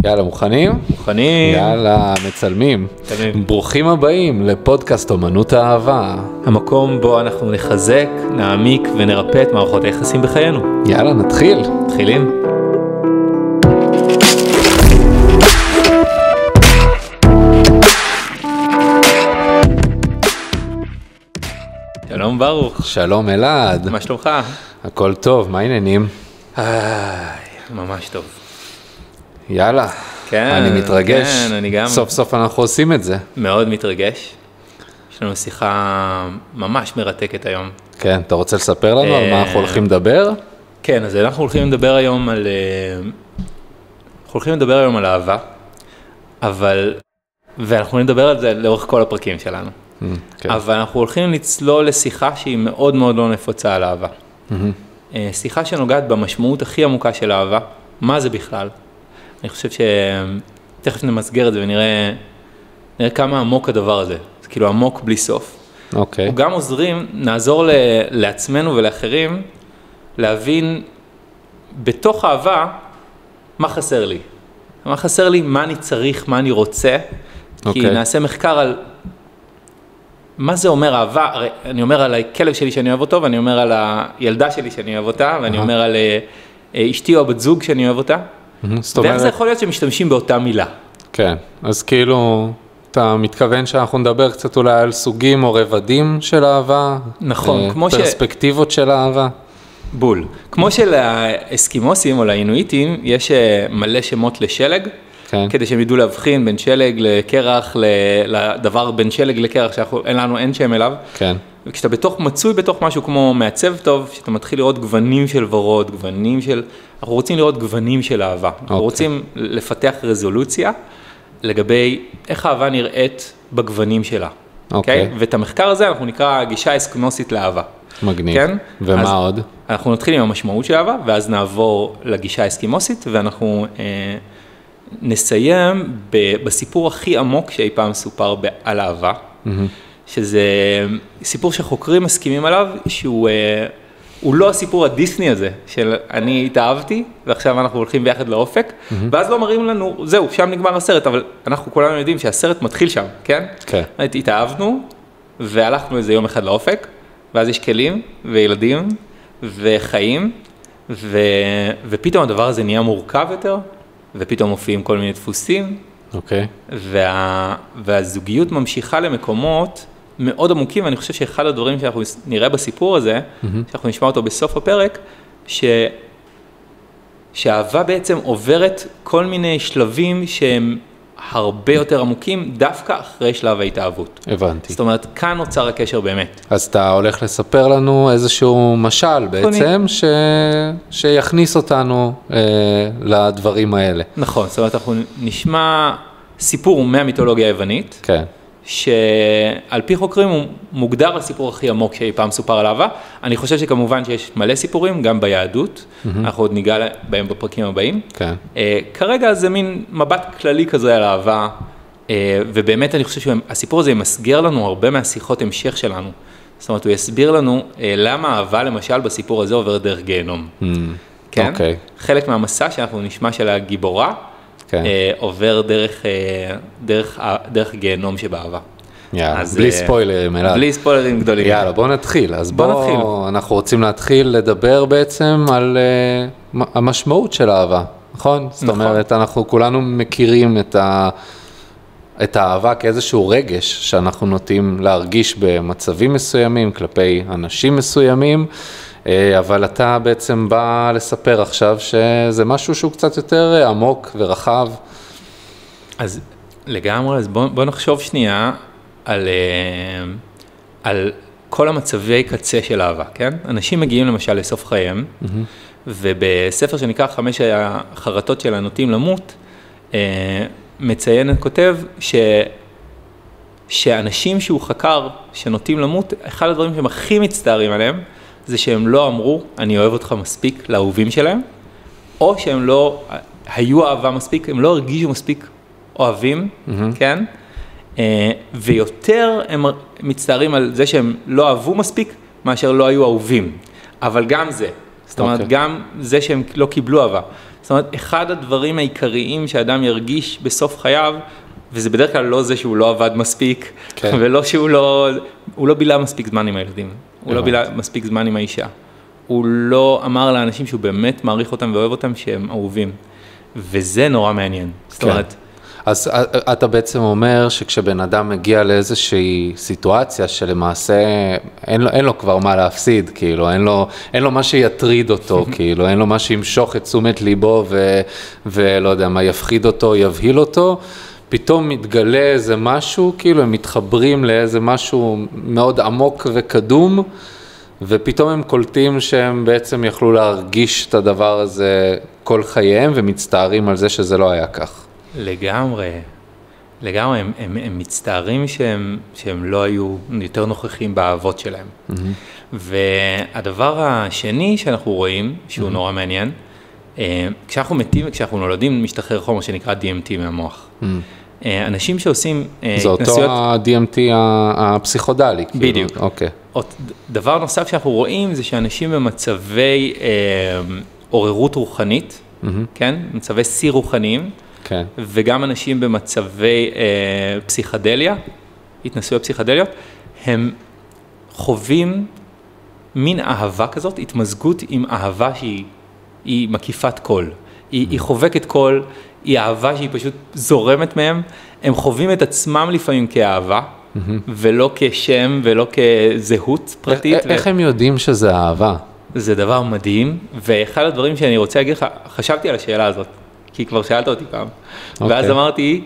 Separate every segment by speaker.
Speaker 1: יאללה, מוכנים?
Speaker 2: מוכנים.
Speaker 1: יאללה, מצלמים. ברוכים הבאים לפודקאסט אומנות האהבה.
Speaker 2: המקום בו אנחנו נחזק, נעמיק ונרפא את מערכות היחסים בחיינו.
Speaker 1: יאללה, נתחיל.
Speaker 2: מתחילים. שלום ברוך.
Speaker 1: שלום אלעד.
Speaker 2: מה שלומך?
Speaker 1: הכל טוב, מה העניינים?
Speaker 2: ממש טוב.
Speaker 1: יאללה,
Speaker 2: כן,
Speaker 1: אני מתרגש.
Speaker 2: כן, אני גם.
Speaker 1: סוף סוף אנחנו עושים את זה.
Speaker 2: מאוד מתרגש. יש לנו שיחה ממש מרתקת היום.
Speaker 1: כן, אתה רוצה לספר לנו על מה אנחנו הולכים לדבר?
Speaker 2: כן, אז אנחנו הולכים לדבר היום על אהבה, ואנחנו נדבר על זה לאורך כל הפרקים שלנו.
Speaker 1: כן.
Speaker 2: אבל אנחנו הולכים לצלול לשיחה שהיא מאוד מאוד לא נפוצה על אהבה. שיחה שנוגעת במשמעות הכי עמוקה של אהבה, מה זה בכלל? אני חושב שתכף נמסגר את זה ונראה כמה עמוק הדבר הזה. זה כאילו עמוק בלי סוף.
Speaker 1: אוקיי.
Speaker 2: הוא גם נעזור לעצמנו ולאחרים להבין בתוך אהבה מה חסר לי. מה חסר לי, מה אני צריך, מה אני רוצה. כי נעשה מחקר על מה זה אומר אהבה. הרי אני אומר על הכלב שלי שאני אוהב אותו, ואני אומר על הילדה שלי שאני אוהב אותה, ואני אומר על אשתי או בת זוג שאני אוהב אותה. ואיך זה יכול להיות שמשתמשים באותה מילה?
Speaker 1: כן, אז כאילו, אתה מתכוון שאנחנו נדבר קצת אולי על סוגים או רבדים של אהבה?
Speaker 2: נכון, כמו
Speaker 1: פרספקטיבות של אהבה?
Speaker 2: בול. כמו שלאסקימוסים או לאינואיטים, יש מלא שמות לשלג, כן. כדי שהם ידעו להבחין בין שלג לקרח, לדבר בין שלג לקרח, אין שם אליו. כן. וכשאתה מצוי בתוך משהו כמו מעצב טוב, שאתה מתחיל לראות גוונים של ורוד, אנחנו רוצים לראות גוונים של אהבה. אנחנו רוצים לפתח רזולוציה לגבי איך האהבה נראית בגוונים שלה. אוקיי. ואת המחקר הזה אנחנו נקרא גישה אסקימוסית לאהבה.
Speaker 1: מגניב.
Speaker 2: כן?
Speaker 1: ומה עוד?
Speaker 2: אנחנו נתחיל עם המשמעות של אהבה, ואז נעבור לגישה האסקימוסית, ואנחנו נסיים בסיפור הכי עמוק שאי פעם סופר על אהבה, שזה סיפור שחוקרים מסכימים עליו, שהוא לא הסיפור הדיסני הזה, של אני התאהבתי, ועכשיו אנחנו הולכים ביחד לאופק, ואז לא מראים לנו, זהו, שם נגמר הסרט, אבל אנחנו כולנו יודעים שהסרט מתחיל שם, כן? כן. התאהבנו, והלכנו איזה יום אחד לאופק, ואז יש כלים, וילדים, וחיים, ופתאום הדבר הזה נהיה מורכב יותר, ופתאום מופיעים כל מיני דפוסים, והזוגיות ממשיכה למקומות מאוד עמוקים, ואני חושב שאחד הדברים שאנחנו נראה בסיפור הזה, שאנחנו נשמע אותו בסוף הפרק, שהאהבה בעצם עוברת כל מיני שלבים שהם הרבה יותר עמוקים, דווקא אחרי שלב ההתאהבות.
Speaker 1: הבנתי.
Speaker 2: זאת אומרת, כאן נוצר הקשר באמת.
Speaker 1: אז אתה הולך לספר לנו איזשהו משל בעצם, שיכניס אותנו לדברים האלה.
Speaker 2: נכון, זאת אומרת, אנחנו נשמע סיפור מהמיתולוגיה היוונית, כן. שעל פי חוקרים הוא מוגדר הסיפור הכי עמוק שאי פעם סופר על אהבה. אני חושב שכמובן שיש מלא סיפורים, גם ביהדות, אנחנו עוד ניגע בהם בפרקים הבאים. כן. כרגע זה מין מבט כללי כזה על אהבה, ובאמת אני חושב שהסיפור הזה ימסגר לנו הרבה מהשיחות המשך שלנו. זאת אומרת, הוא יסביר לנו למה אהבה למשל בסיפור הזה עובר דרך גיהנום. כן? חלק מהמסע שאנחנו נשמע של הגיבורה, עובר דרך גיהנום שבאהבה.
Speaker 1: יאללה, בלי ספוילרים אלעד.
Speaker 2: בלי ספוילרים גדולים.
Speaker 1: יאללה, בוא נתחיל. אז אנחנו רוצים להתחיל לדבר בעצם על המשמעות של אהבה, נכון? זאת אומרת, אנחנו כולנו מכירים את האהבה כאיזשהו רגש שאנחנו נוטים להרגיש במצבים מסוימים, כלפי אנשים מסוימים, אבל אתה בעצם בא לספר עכשיו שזה משהו שהוא קצת יותר עמוק ורחב.
Speaker 2: אז לגמרי, אז בוא נחשוב שנייה על כל המצבי קצה של אהבה, כן? אנשים מגיעים למשל לסוף חייהם, ובספר שנקרא 5 החרטות של הנוטים למות, מציין, כותב שאנשים שהוא חקר שנוטים למות, אחד הדברים שהם הכי מצטערים עליהם, זה שהם לא אמרו, אני אוהב אותך מספיק לאהובים שלהם, או שהם לא היו אהבה מספיק, הם לא הרגישו מספיק אוהבים, כן? ויותר הם מצטערים על זה שהם לא אהבו מספיק, מאשר לא היו אהובים. אבל גם זה, זאת אומרת, גם זה שהם לא קיבלו אהבה. זאת זאת אומרת, אחד הדברים העיקריים שאדם ירגיש בסוף חייו, וזה בדרך כלל לא זה שהוא לא עבד מספיק, כן. ולא שהוא לא בילה מספיק זמן עם הילדים, הוא לא בילה מספיק זמן עם האישה, הוא לא אמר לאנשים שהוא באמת מעריך אותם ואוהב אותם שהם אהובים, וזה נורא מעניין. זאת אומרת,
Speaker 1: אז אתה בעצם אומר שכשבן אדם מגיע לאיזושהי סיטואציה שלמעשה אין לו כבר מה להפסיד, כאילו, אין לו מה שיטריד אותו, כאילו, אין לו מה שימשוך את תשומת ליבו ולא יודע מה יפחיד אותו, יבהיל אותו, פתאום מתגלה איזה משהו, כאילו הם מתחברים לאיזה משהו מאוד עמוק וקדום, ופתאום הם קולטים שהם בעצם יכלו להרגיש את הדבר הזה כל חייהם, ומצטערים על זה שזה לא היה כך.
Speaker 2: לגמרי, הם מצטערים שהם לא היו יותר נוכחים באהבות שלהם. והדבר השני שאנחנו רואים, שהוא נורא מעניין, כשאנחנו מתים וכשאנחנו נולדים, משתחרר חומר שנקרא DMT מהמוח. אנשים שעושים
Speaker 1: זה אותו ה-DMT הפסיכודלי.
Speaker 2: בדיוק. אוקיי. דבר נוסף שאנחנו רואים זה שאנשים במצבי עוררות רוחנית, כן? מצבי שיא רוחניים, כן. וגם אנשים במצבי פסיכדליה, התנסויות פסיכדליות, הם חווים מין אהבה כזאת, התמזגות עם אהבה שהיא מקיפת קול. היא חובקת קול, היא אהבה שהיא פשוט זורמת מהם, הם חווים את עצמם לפעמים כאהבה, ולא כשם ולא כזהות פרטית.
Speaker 1: איך הם יודעים שזה אהבה?
Speaker 2: זה דבר מדהים, ואחד הדברים שאני רוצה להגיד לך, חשבתי על השאלה הזאת, כי כבר שאלת אותי פעם, ואז אמרתי,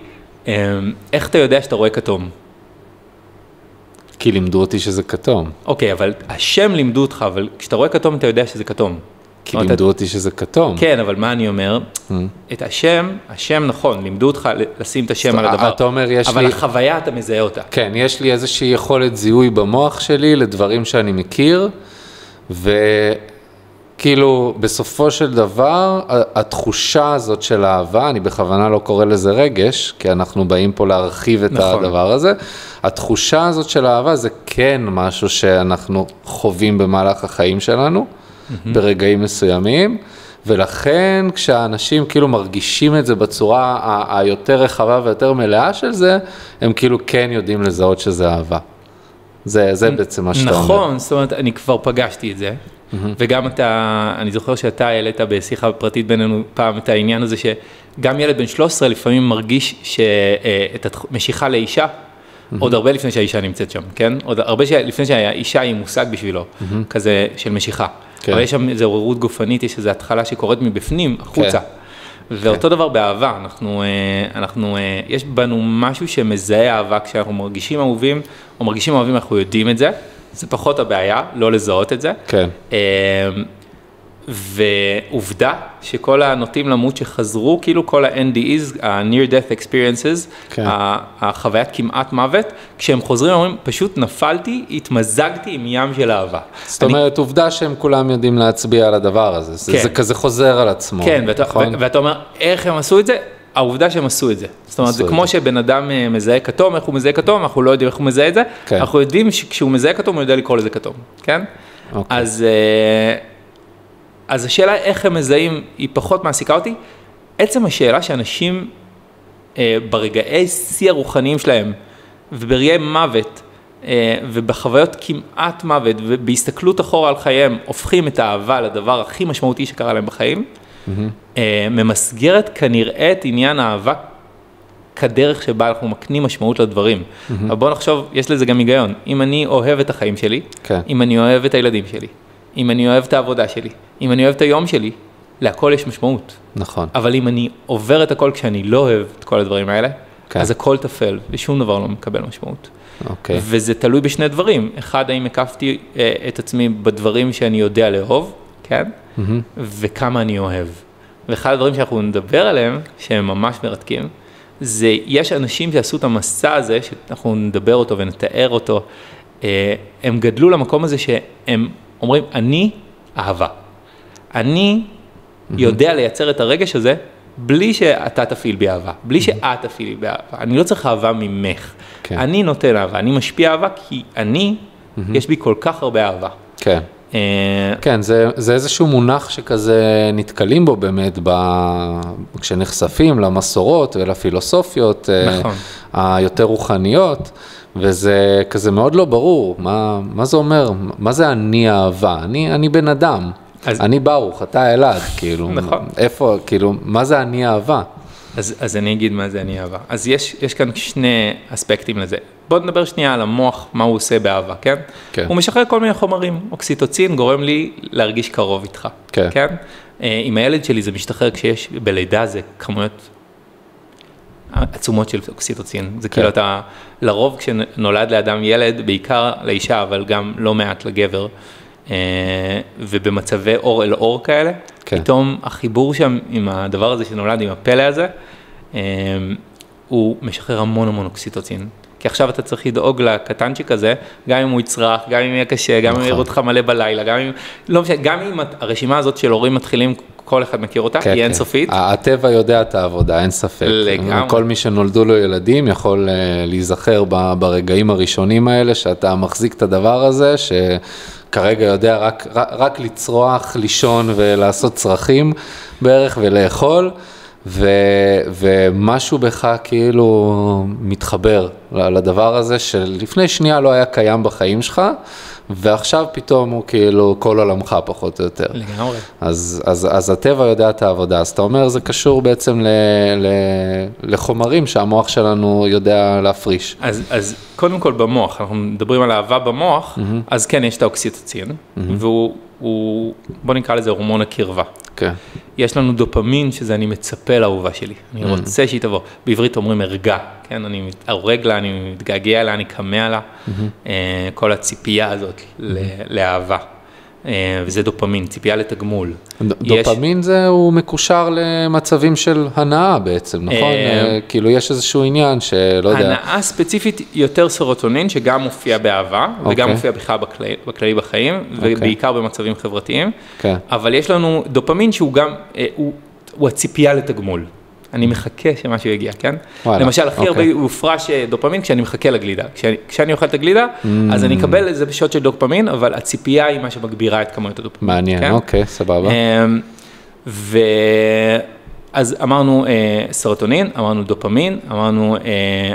Speaker 2: איך אתה יודע שאתה רואה כתום?
Speaker 1: כי לימדו אותי שזה כתום.
Speaker 2: אוקיי, אבל השם לימדו אותך, אבל כשאתה רואה כתום אתה יודע שזה כתום.
Speaker 1: כי לימדו אותי שזה כתום.
Speaker 2: כן, אבל מה אני אומר? את השם נכון, לימדו אותך לשים את השם על הדבר,
Speaker 1: אתה אומר, יש
Speaker 2: אבל
Speaker 1: לי...
Speaker 2: החוויה אתה מזהה אותה.
Speaker 1: כן, יש לי איזושהי יכולת זיהוי במוח שלי לדברים שאני מכיר, וכאילו בסופו של דבר, התחושה הזאת של אהבה, אני בכוונה לא קורא לזה רגש, כי אנחנו באים פה להרחיב את הדבר הזה, התחושה הזאת של אהבה זה כן משהו שאנחנו חווים במהלך החיים שלנו, ברגעים מסוימים, ולכן כשהאנשים כאילו מרגישים את זה בצורה היותר רחבה ויותר מלאה של זה, הם כאילו כן יודעים לזהות שזה אהבה. זה בעצם מה שאתה אומר.
Speaker 2: נכון, זאת אומרת, אני כבר פגשתי את זה, וגם אני זוכר שאתה העלית בשיחה פרטית בינינו פעם את העניין הזה, שגם ילד בן 13 לפעמים מרגיש שאת המשיכה לאישה, עוד הרבה לפני שהאישה נמצאת שם, כן? עוד הרבה לפני שהאישה היא מושג בשבילו, כזה של משיכה. אבל יש שם איזו עוררות גופנית, יש איזו התחלה שקורית מבפנים, החוצה. ואותו דבר באהבה, יש בנו משהו שמזהה אהבה כשאנחנו מרגישים אהובים, או מרגישים אהובים, אנחנו יודעים את זה, זה פחות הבעיה, לא לזהות את זה. כן. ועובדה שכל הנוטים למות שחזרו, כאילו כל ה-NDEs, ה-Near Death Experiences, החוויית כמעט מוות, כשהם חוזרים אומרים, פשוט נפלתי, התמזגתי עם ים של אהבה.
Speaker 1: זאת אומרת, עובדה שהם כולם יודעים להצביע על הדבר הזה, זה כזה חוזר על עצמו.
Speaker 2: כן, ואתה אומר, איך הם עשו את זה? העובדה שהם עשו את זה. זאת אומרת, זה כמו שבן אדם מזהה כתום, איך הוא מזהה כתום, אנחנו לא יודעים איך הוא מזהה את זה, אנחנו יודעים שכשהוא מזהה כתום, הוא יודע לקרוא לזה כתום, כן? אז השאלה איך הם מזהים היא פחות מעסיקה אותי. עצם השאלה שאנשים ברגעי שיא הרוחניים שלהם וברגעי מוות ובחוויות כמעט מוות ובהסתכלות אחורה על חייהם הופכים את האהבה לדבר הכי משמעותי שקרה להם בחיים, ממסגרת כנראה את עניין האהבה כדרך שבה אנחנו מקנים משמעות לדברים. אבל בואו נחשוב, יש לזה גם היגיון. אם אני אוהב את החיים שלי, אם אני אוהב את הילדים שלי, אם אני אוהב את העבודה שלי, אם אני אוהב את היום שלי, להכל יש משמעות.
Speaker 1: נכון.
Speaker 2: אבל אם אני עובר את הכל כשאני לא אוהב את כל הדברים האלה, אז הכל תפל, ושום דבר לא מקבל משמעות. וזה תלוי בשני דברים. אחד, האם הקפתי את עצמי בדברים שאני יודע לאהוב, כן? וכמה אני אוהב. ואחד הדברים שאנחנו נדבר עליהם, שהם ממש מרתקים, זה, יש אנשים שעשו את המסע הזה, שאנחנו נדבר אותו ונתאר אותו, הם גדלו למקום הזה שהם אומרים, אני אהבה. אני יודע לייצר את הרגש הזה, בלי שאתה תפעיל בי אהבה, בלי שאת תפעילי בי אהבה. אני לא צריך אהבה ממך. אני נותן אהבה, אני משפיע אהבה, כי יש בי כל כך הרבה אהבה.
Speaker 1: כן, זה איזשהו מונח שכזה נתקלים בו באמת, כשנחשפים למסורות ולפילוסופיות היותר רוחניות, וזה כזה מאוד לא ברור, מה זה אומר, מה זה אני אהבה? אני בן אדם, אני ברוך, אתה אלעד, כאילו, איפה, כאילו, מה זה אני אהבה?
Speaker 2: אז אני אגיד מה זה אני אהבה. אז יש כאן שני אספקטים לזה. בוא נדבר שנייה על המוח, מה הוא עושה באהבה, כן? כן. הוא משחרר כל מיני חומרים. אוקסיטוצין גורם לי להרגיש קרוב איתך, כן? כן? עם הילד שלי זה משתחרר כשיש בלידה, זה כמויות עצומות של אוקסיטוצין. זה כאילו אתה, לרוב כשנולד לאדם ילד, בעיקר לאישה, אבל גם לא מעט לגבר, ובמצבי אור אל אור כאלה, פתאום החיבור שם עם הדבר הזה שנולד, עם הפלא הזה, הוא משחרר המון אוקסיטוצין. כי עכשיו אתה צריך לדאוג לקטנצ'יק הזה, גם אם הוא יצרח, גם אם יהיה קשה, גם אם יראו אותך מלא בלילה, גם אם הרשימה הזאת של הורים מתחילים, כל אחד מכיר אותה, היא אינסופית.
Speaker 1: הטבע יודע את העבודה, אין ספק. לגמרי. כל מי שנולדו לו ילדים יכול להיזכר ברגעים הראשונים האלה, שאתה מחזיק את הדבר הזה, כרגע יודע רק לצרוח, לישון ולעשות צרכים בערך ולאכול, ומשהו בך כאילו מתחבר לדבר הזה שלפני שנייה לא היה קיים בחיים שלך, ועכשיו פתאום הוא כאילו כל עולמך פחות או יותר.
Speaker 2: לגמרי.
Speaker 1: אז הטבע יודע את העבודה, אז אתה אומר זה קשור בעצם לחומרים שהמוח שלנו יודע להפריש.
Speaker 2: אז קודם כל במוח, אנחנו מדברים על אהבה במוח, אז כן יש את האוקסיטוצין, והוא, בוא נקרא לזה הורמון הקרבה.
Speaker 1: כן.
Speaker 2: יש לנו דופמין, שזה אני מצפה לאהובה שלי, אני רוצה שהיא תבוא. בעברית אומרים הרגע, כן? אני מתעורג לה, אני מתגעגע לה, אני קמא לה, כל הציפייה הזאת לאהבה. וזה דופמין, ציפייה לתגמול.
Speaker 1: דופמין זה הוא מקושר למצבים של הנאה בעצם, נכון? כאילו יש איזשהו עניין שלא יודע.
Speaker 2: הנאה ספציפית יותר סרוטונין, שגם מופיע באהבה, וגם מופיע בכלל בכללי בחיים, ובעיקר במצבים חברתיים. אבל יש לנו דופמין שהוא גם, הוא הציפייה לתגמול. אני מחכה שמשהו יגיע, כן? למשל, הכי הרבה הוא הופרש דופמין כשאני מחכה לגלידה. כשאני אוכל את הגלידה, אז אני אקבל איזה שעות של דופמין, אבל הציפייה היא מה שמגבירה את כמות הדופמין.
Speaker 1: מעניין, אוקיי, סבבה.
Speaker 2: אז אמרנו סרוטונין, אמרנו דופמין,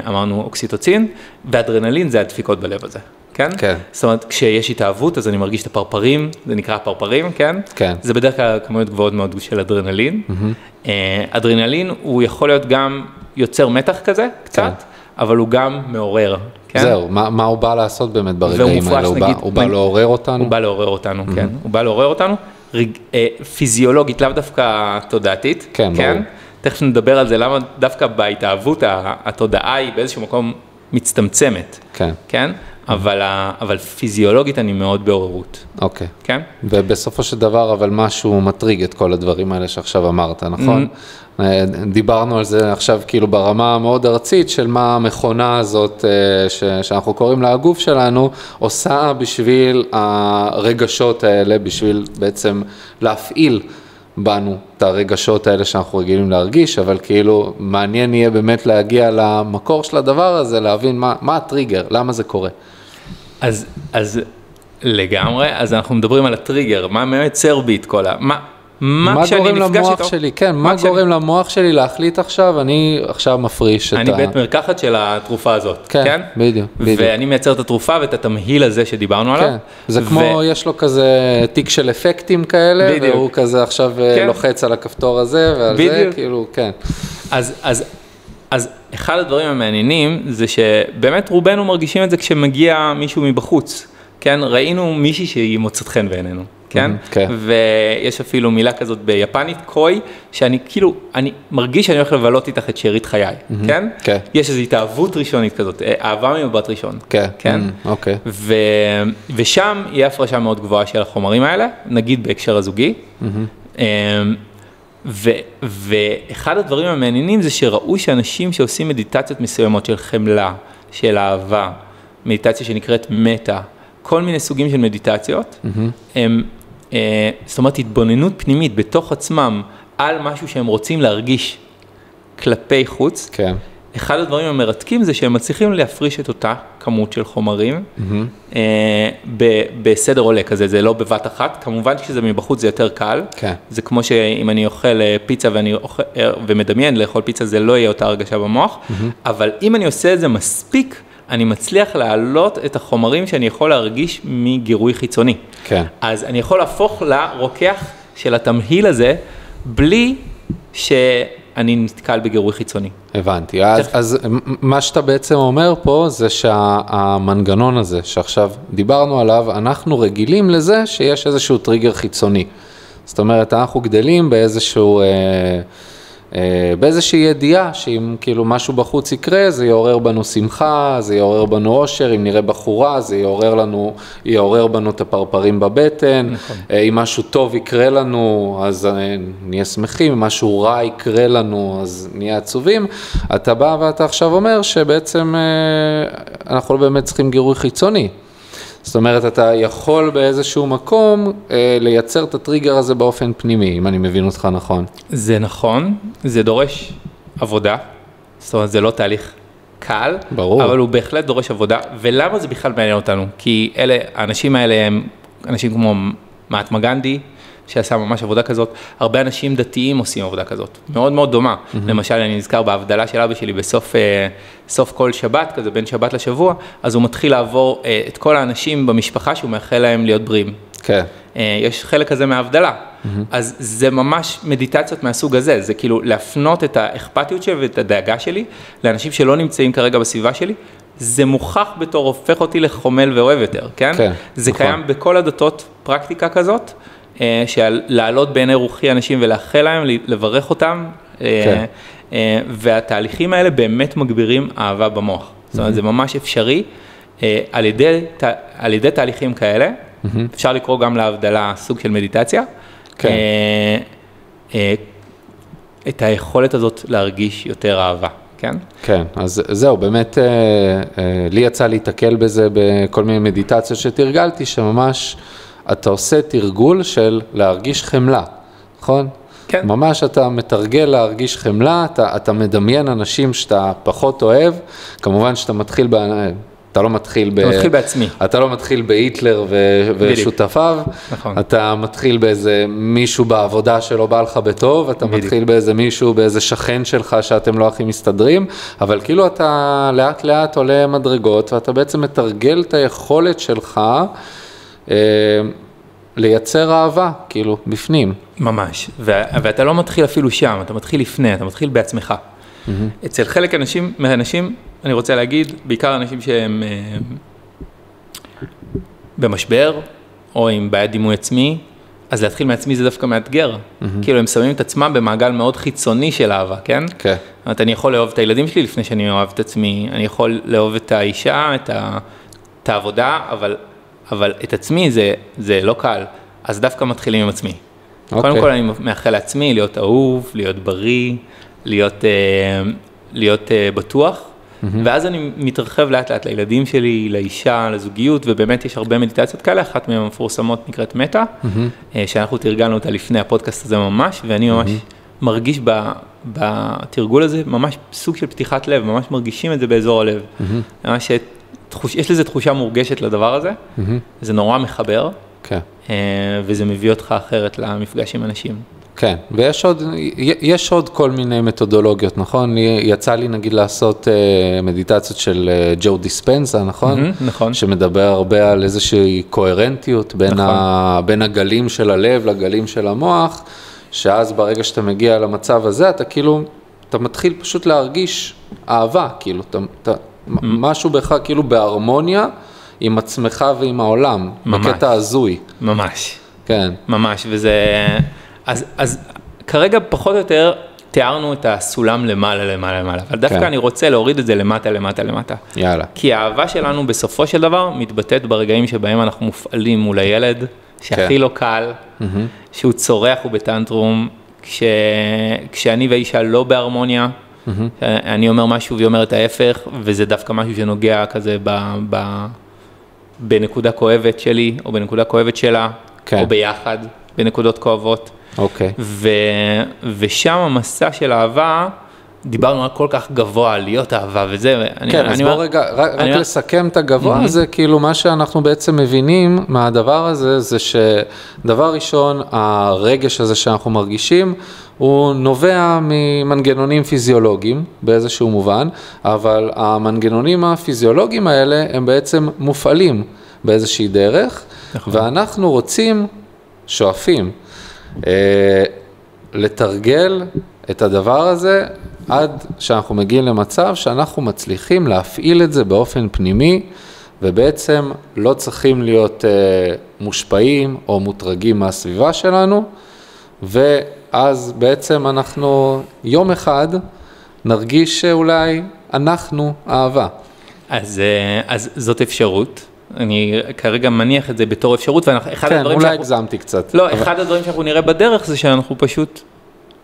Speaker 2: אמרנו אוקסיטוצין, ואדרנלין זה הדפיקות בלב הזה. כן? כן. זאת אומרת, כשיש התאהבות, אז אני מרגיש את הפרפרים, זה נקרא פרפרים, כן? כן. זה בדרך כלל כמויות גבוהות מאוד של אדרנלין. אדרנלין הוא יכול להיות גם יוצר מתח כזה, קצת, אבל הוא גם מעורר.
Speaker 1: זהו, מה הוא בא לעשות באמת ברגעים האלה? הוא בא לעורר אותנו?
Speaker 2: הוא בא לעורר אותנו, כן. הוא בא לעורר אותנו, פיזיולוגית, לאו דווקא תודעתית, כן? תכף נדבר על זה, למה דווקא בהתאהבות התודעה היא באיזשהו מקום מצטמצמת, כן? אבל פיזיולוגית אני מאוד בעוררות.
Speaker 1: אוקיי. כן? ובסופו של דבר, אבל משהו מטריג את כל הדברים האלה שעכשיו אמרת, נכון? דיברנו על זה עכשיו כאילו ברמה מאוד ארצית של מה המכונה הזאת שאנחנו קוראים לה הגוף שלנו, עושה בשביל הרגשות האלה, בשביל בעצם להפעיל בנו את הרגשות האלה שאנחנו רגילים להרגיש, אבל כאילו מעניין יהיה באמת להגיע למקור של הדבר הזה, להבין מה הטריגר, למה זה קורה.
Speaker 2: אז לגמרי, אז אנחנו מדברים על הטריגר, מה מייצר בי את כל
Speaker 1: מה גורם למוח שלי, כן, מה גורם למוח שלי להחליט עכשיו, אני עכשיו מפריש את
Speaker 2: אני בית מרקחת של התרופה הזאת, כן?
Speaker 1: בדיוק.
Speaker 2: ואני מייצר את התרופה ואת התמהיל הזה שדיברנו עליו.
Speaker 1: זה כמו, יש לו כזה תיק של אפקטים כאלה, והוא כזה עכשיו לוחץ על הכפתור הזה, ועל זה כאילו, כן.
Speaker 2: אז אחד הדברים המעניינים זה שבאמת רובנו מרגישים את זה כשמגיע מישהו מבחוץ, כן? ראינו מישהי שהיא מוצאת חן בעינינו. כן? ויש אפילו מילה כזאת ביפנית, קוי, שאני כאילו, אני מרגיש שאני הולך לבלות איתך את שארית חיי, כן? יש איזו התאהבות ראשונית כזאת, אהבה ממבט ראשון, כן? ושם יהיה הפרשה מאוד גבוהה של החומרים האלה, נגיד בהקשר הזוגי, ואחד הדברים המעניינים זה שראו שאנשים שעושים מדיטציות מסוימות של חמלה, של אהבה, מדיטציה שנקראת מטה, כל מיני סוגים של מדיטציות, הם, זאת אומרת, התבוננות פנימית בתוך עצמם על משהו שהם רוצים להרגיש כלפי חוץ, אחד הדברים המרתקים זה שהם מצליחים להפריש את אותה כמות של חומרים, בסדר עולה כזה, זה לא בבת אחת, כמובן כשזה מבחוץ זה יותר קל, זה כמו שאם אני אוכל פיצה ומדמיין לאכול פיצה, זה לא יהיה אותה הרגשה במוח, אבל אם אני עושה את זה מספיק, אני מצליח להעלות את החומרים שאני יכול להרגיש מגירוי חיצוני. אז אני יכול להפוך לרוקח של התמהיל הזה, בלי שאני נתקל בגירוי חיצוני.
Speaker 1: הבנתי. אז מה שאתה בעצם אומר פה, זה שהמנגנון הזה, שעכשיו דיברנו עליו, אנחנו רגילים לזה שיש איזשהו טריגר חיצוני. זאת אומרת, אנחנו גדלים באיזושהי ידיעה, שאם כאילו משהו בחוץ יקרה, זה יעורר בנו שמחה, זה יעורר בנו אושר, אם נראה בחורה, זה יעורר בנו את הפרפרים בבטן, אם משהו טוב יקרה לנו, אז נהיה שמחים, אם משהו רע יקרה לנו, אז נהיה עצובים. אתה בא ואתה עכשיו אומר שבעצם אנחנו לא באמת צריכים גירוי חיצוני. זאת אומרת, אתה יכול באיזשהו מקום לייצר את הטריגר הזה באופן פנימי, אם אני מבין אותך נכון.
Speaker 2: זה נכון, זה דורש עבודה, זאת אומרת, זה לא תהליך קל,
Speaker 1: ברור.
Speaker 2: אבל הוא בהחלט דורש עבודה, ולמה זה בכלל מעניין אותנו? כי האנשים האלה הם אנשים כמו מהטמה גנדי, שעשה ממש עבודה כזאת, הרבה אנשים דתיים עושים עבודה כזאת, מאוד מאוד דומה. למשל, אני נזכר בהבדלה של אבא שלי בסוף כל שבת, כזה בין שבת לשבוע, אז הוא מתחיל לעבור את כל האנשים במשפחה שהוא מאחל להם להיות בריאים.
Speaker 1: כן.
Speaker 2: יש חלק כזה מההבדלה. אז זה ממש מדיטציות מהסוג הזה, זה כאילו להפנות את האכפתיות שלי ואת הדאגה שלי לאנשים שלא נמצאים כרגע בסביבה שלי, זה מוכח בתור הופך אותי לחומל ואוהב יותר, כן?
Speaker 1: כן.
Speaker 2: זה קיים בכל הדתות פרקטיקה כזאת, לעלות בעיני רוחי אנשים ולאחל להם, לברך אותם, והתהליכים האלה באמת מגבירים אהבה במוח. זאת אומרת, זה ממש אפשרי, על ידי תהליכים כאלה, אפשר לקרוא גם להבדלה סוג של מדיטציה, את היכולת הזאת להרגיש יותר אהבה, כן?
Speaker 1: כן, אז זהו, באמת, לי יצא להתקל בזה בכל מיני מדיטציות שתרגלתי, שממש אתה עושה תרגול של להרגיש חמלה, נכון?
Speaker 2: כן.
Speaker 1: ממש אתה מתרגל להרגיש חמלה, אתה מדמיין אנשים שאתה פחות אוהב, כמובן שאתה מתחיל אתה לא מתחיל
Speaker 2: בעצמי.
Speaker 1: אתה לא מתחיל בהיטלר ושותפיו,
Speaker 2: נכון.
Speaker 1: אתה מתחיל באיזה מישהו בעבודה שלא בא לך בטוב, אתה מתחיל באיזה מישהו, באיזה שכן שלך שאתם לא הכי מסתדרים, אבל כאילו אתה לאט לאט עולה מדרגות, ואתה בעצם מתרגל את היכולת שלך, לייצר אהבה, כאילו, בפנים.
Speaker 2: ממש, ואתה לא מתחיל אפילו שם, אתה מתחיל לפני, אתה מתחיל בעצמך. אצל חלק מהאנשים, אני רוצה להגיד, בעיקר אנשים שהם במשבר, או עם בעיית דימוי עצמי, אז להתחיל מעצמי זה דווקא מאתגר. כאילו, הם שמים את עצמם במעגל מאוד חיצוני של אהבה, כן?
Speaker 1: כן.
Speaker 2: זאת אומרת, אני יכול לאהוב את הילדים שלי לפני שאני אוהב את עצמי, אני יכול לאהוב את האישה, את העבודה, אבל את עצמי זה לא קל, אז דווקא מתחילים עם עצמי. קודם כל אני מאחל לעצמי להיות אהוב, להיות בריא, להיות בטוח, ואז אני מתרחב לאט לאט לילדים שלי, לאישה, לזוגיות, ובאמת יש הרבה מדיטציות כאלה, אחת מהן המפורסמות נקראת מטה, שאנחנו תרגלנו אותה לפני הפודקאסט הזה ממש, ואני ממש מרגיש בתרגול הזה ממש סוג של פתיחת לב, ממש מרגישים את זה באזור הלב. ממש יש לזה תחושה מורגשת לדבר הזה, זה נורא מחבר, וזה מביא אותך אחרת למפגש עם אנשים.
Speaker 1: כן, ויש עוד כל מיני מתודולוגיות, נכון? יצא לי נגיד לעשות מדיטציות של ג'ו דיספנזה, נכון?
Speaker 2: נכון.
Speaker 1: שמדבר הרבה על איזושהי קוהרנטיות בין הגלים של הלב לגלים של המוח, שאז ברגע שאתה מגיע למצב הזה, אתה מתחיל פשוט להרגיש אהבה, כאילו, משהו בך כאילו בהרמוניה עם עצמך ועם העולם, בקטע הזוי.
Speaker 2: ממש.
Speaker 1: כן.
Speaker 2: ממש, וזה... אז כרגע פחות או יותר תיארנו את הסולם למעלה, אבל דווקא אני רוצה להוריד את זה למטה.
Speaker 1: יאללה.
Speaker 2: כי האהבה שלנו בסופו של דבר מתבטאת ברגעים שבהם אנחנו מופעלים מול הילד, שהכי לא קל, שהוא צורח ובטנטרום, כשאני והאישה לא בהרמוניה, אני אומר משהו והיא אומרת ההפך, וזה דווקא משהו שנוגע כזה בנקודה כואבת שלי, או בנקודה כואבת שלה, או ביחד, בנקודות כואבות.
Speaker 1: אוקיי.
Speaker 2: ושם המסע של אהבה, דיברנו על כל כך גבוה, להיות אהבה וזה.
Speaker 1: כן, אז בוא רגע, רק לסכם את הגבוה הזה, כאילו מה שאנחנו בעצם מבינים מהדבר הזה, זה שדבר ראשון, הרגש הזה שאנחנו מרגישים, הוא נובע ממנגנונים פיזיולוגיים באיזשהו מובן, אבל המנגנונים הפיזיולוגיים האלה הם בעצם מופעלים באיזושהי דרך, ואנחנו רוצים, שואפים, לתרגל את הדבר הזה עד שאנחנו מגיעים למצב שאנחנו מצליחים להפעיל את זה באופן פנימי, ובעצם לא צריכים להיות מושפעים או מוטרגים מהסביבה שלנו, ואז בעצם אנחנו יום אחד נרגיש שאולי אנחנו אהבה.
Speaker 2: אז זאת אפשרות. אני כרגע מניח את זה בתור אפשרות,
Speaker 1: כן, אולי הגזמתי קצת.
Speaker 2: לא, אחד הדברים שאנחנו נראה בדרך זה שאנחנו פשוט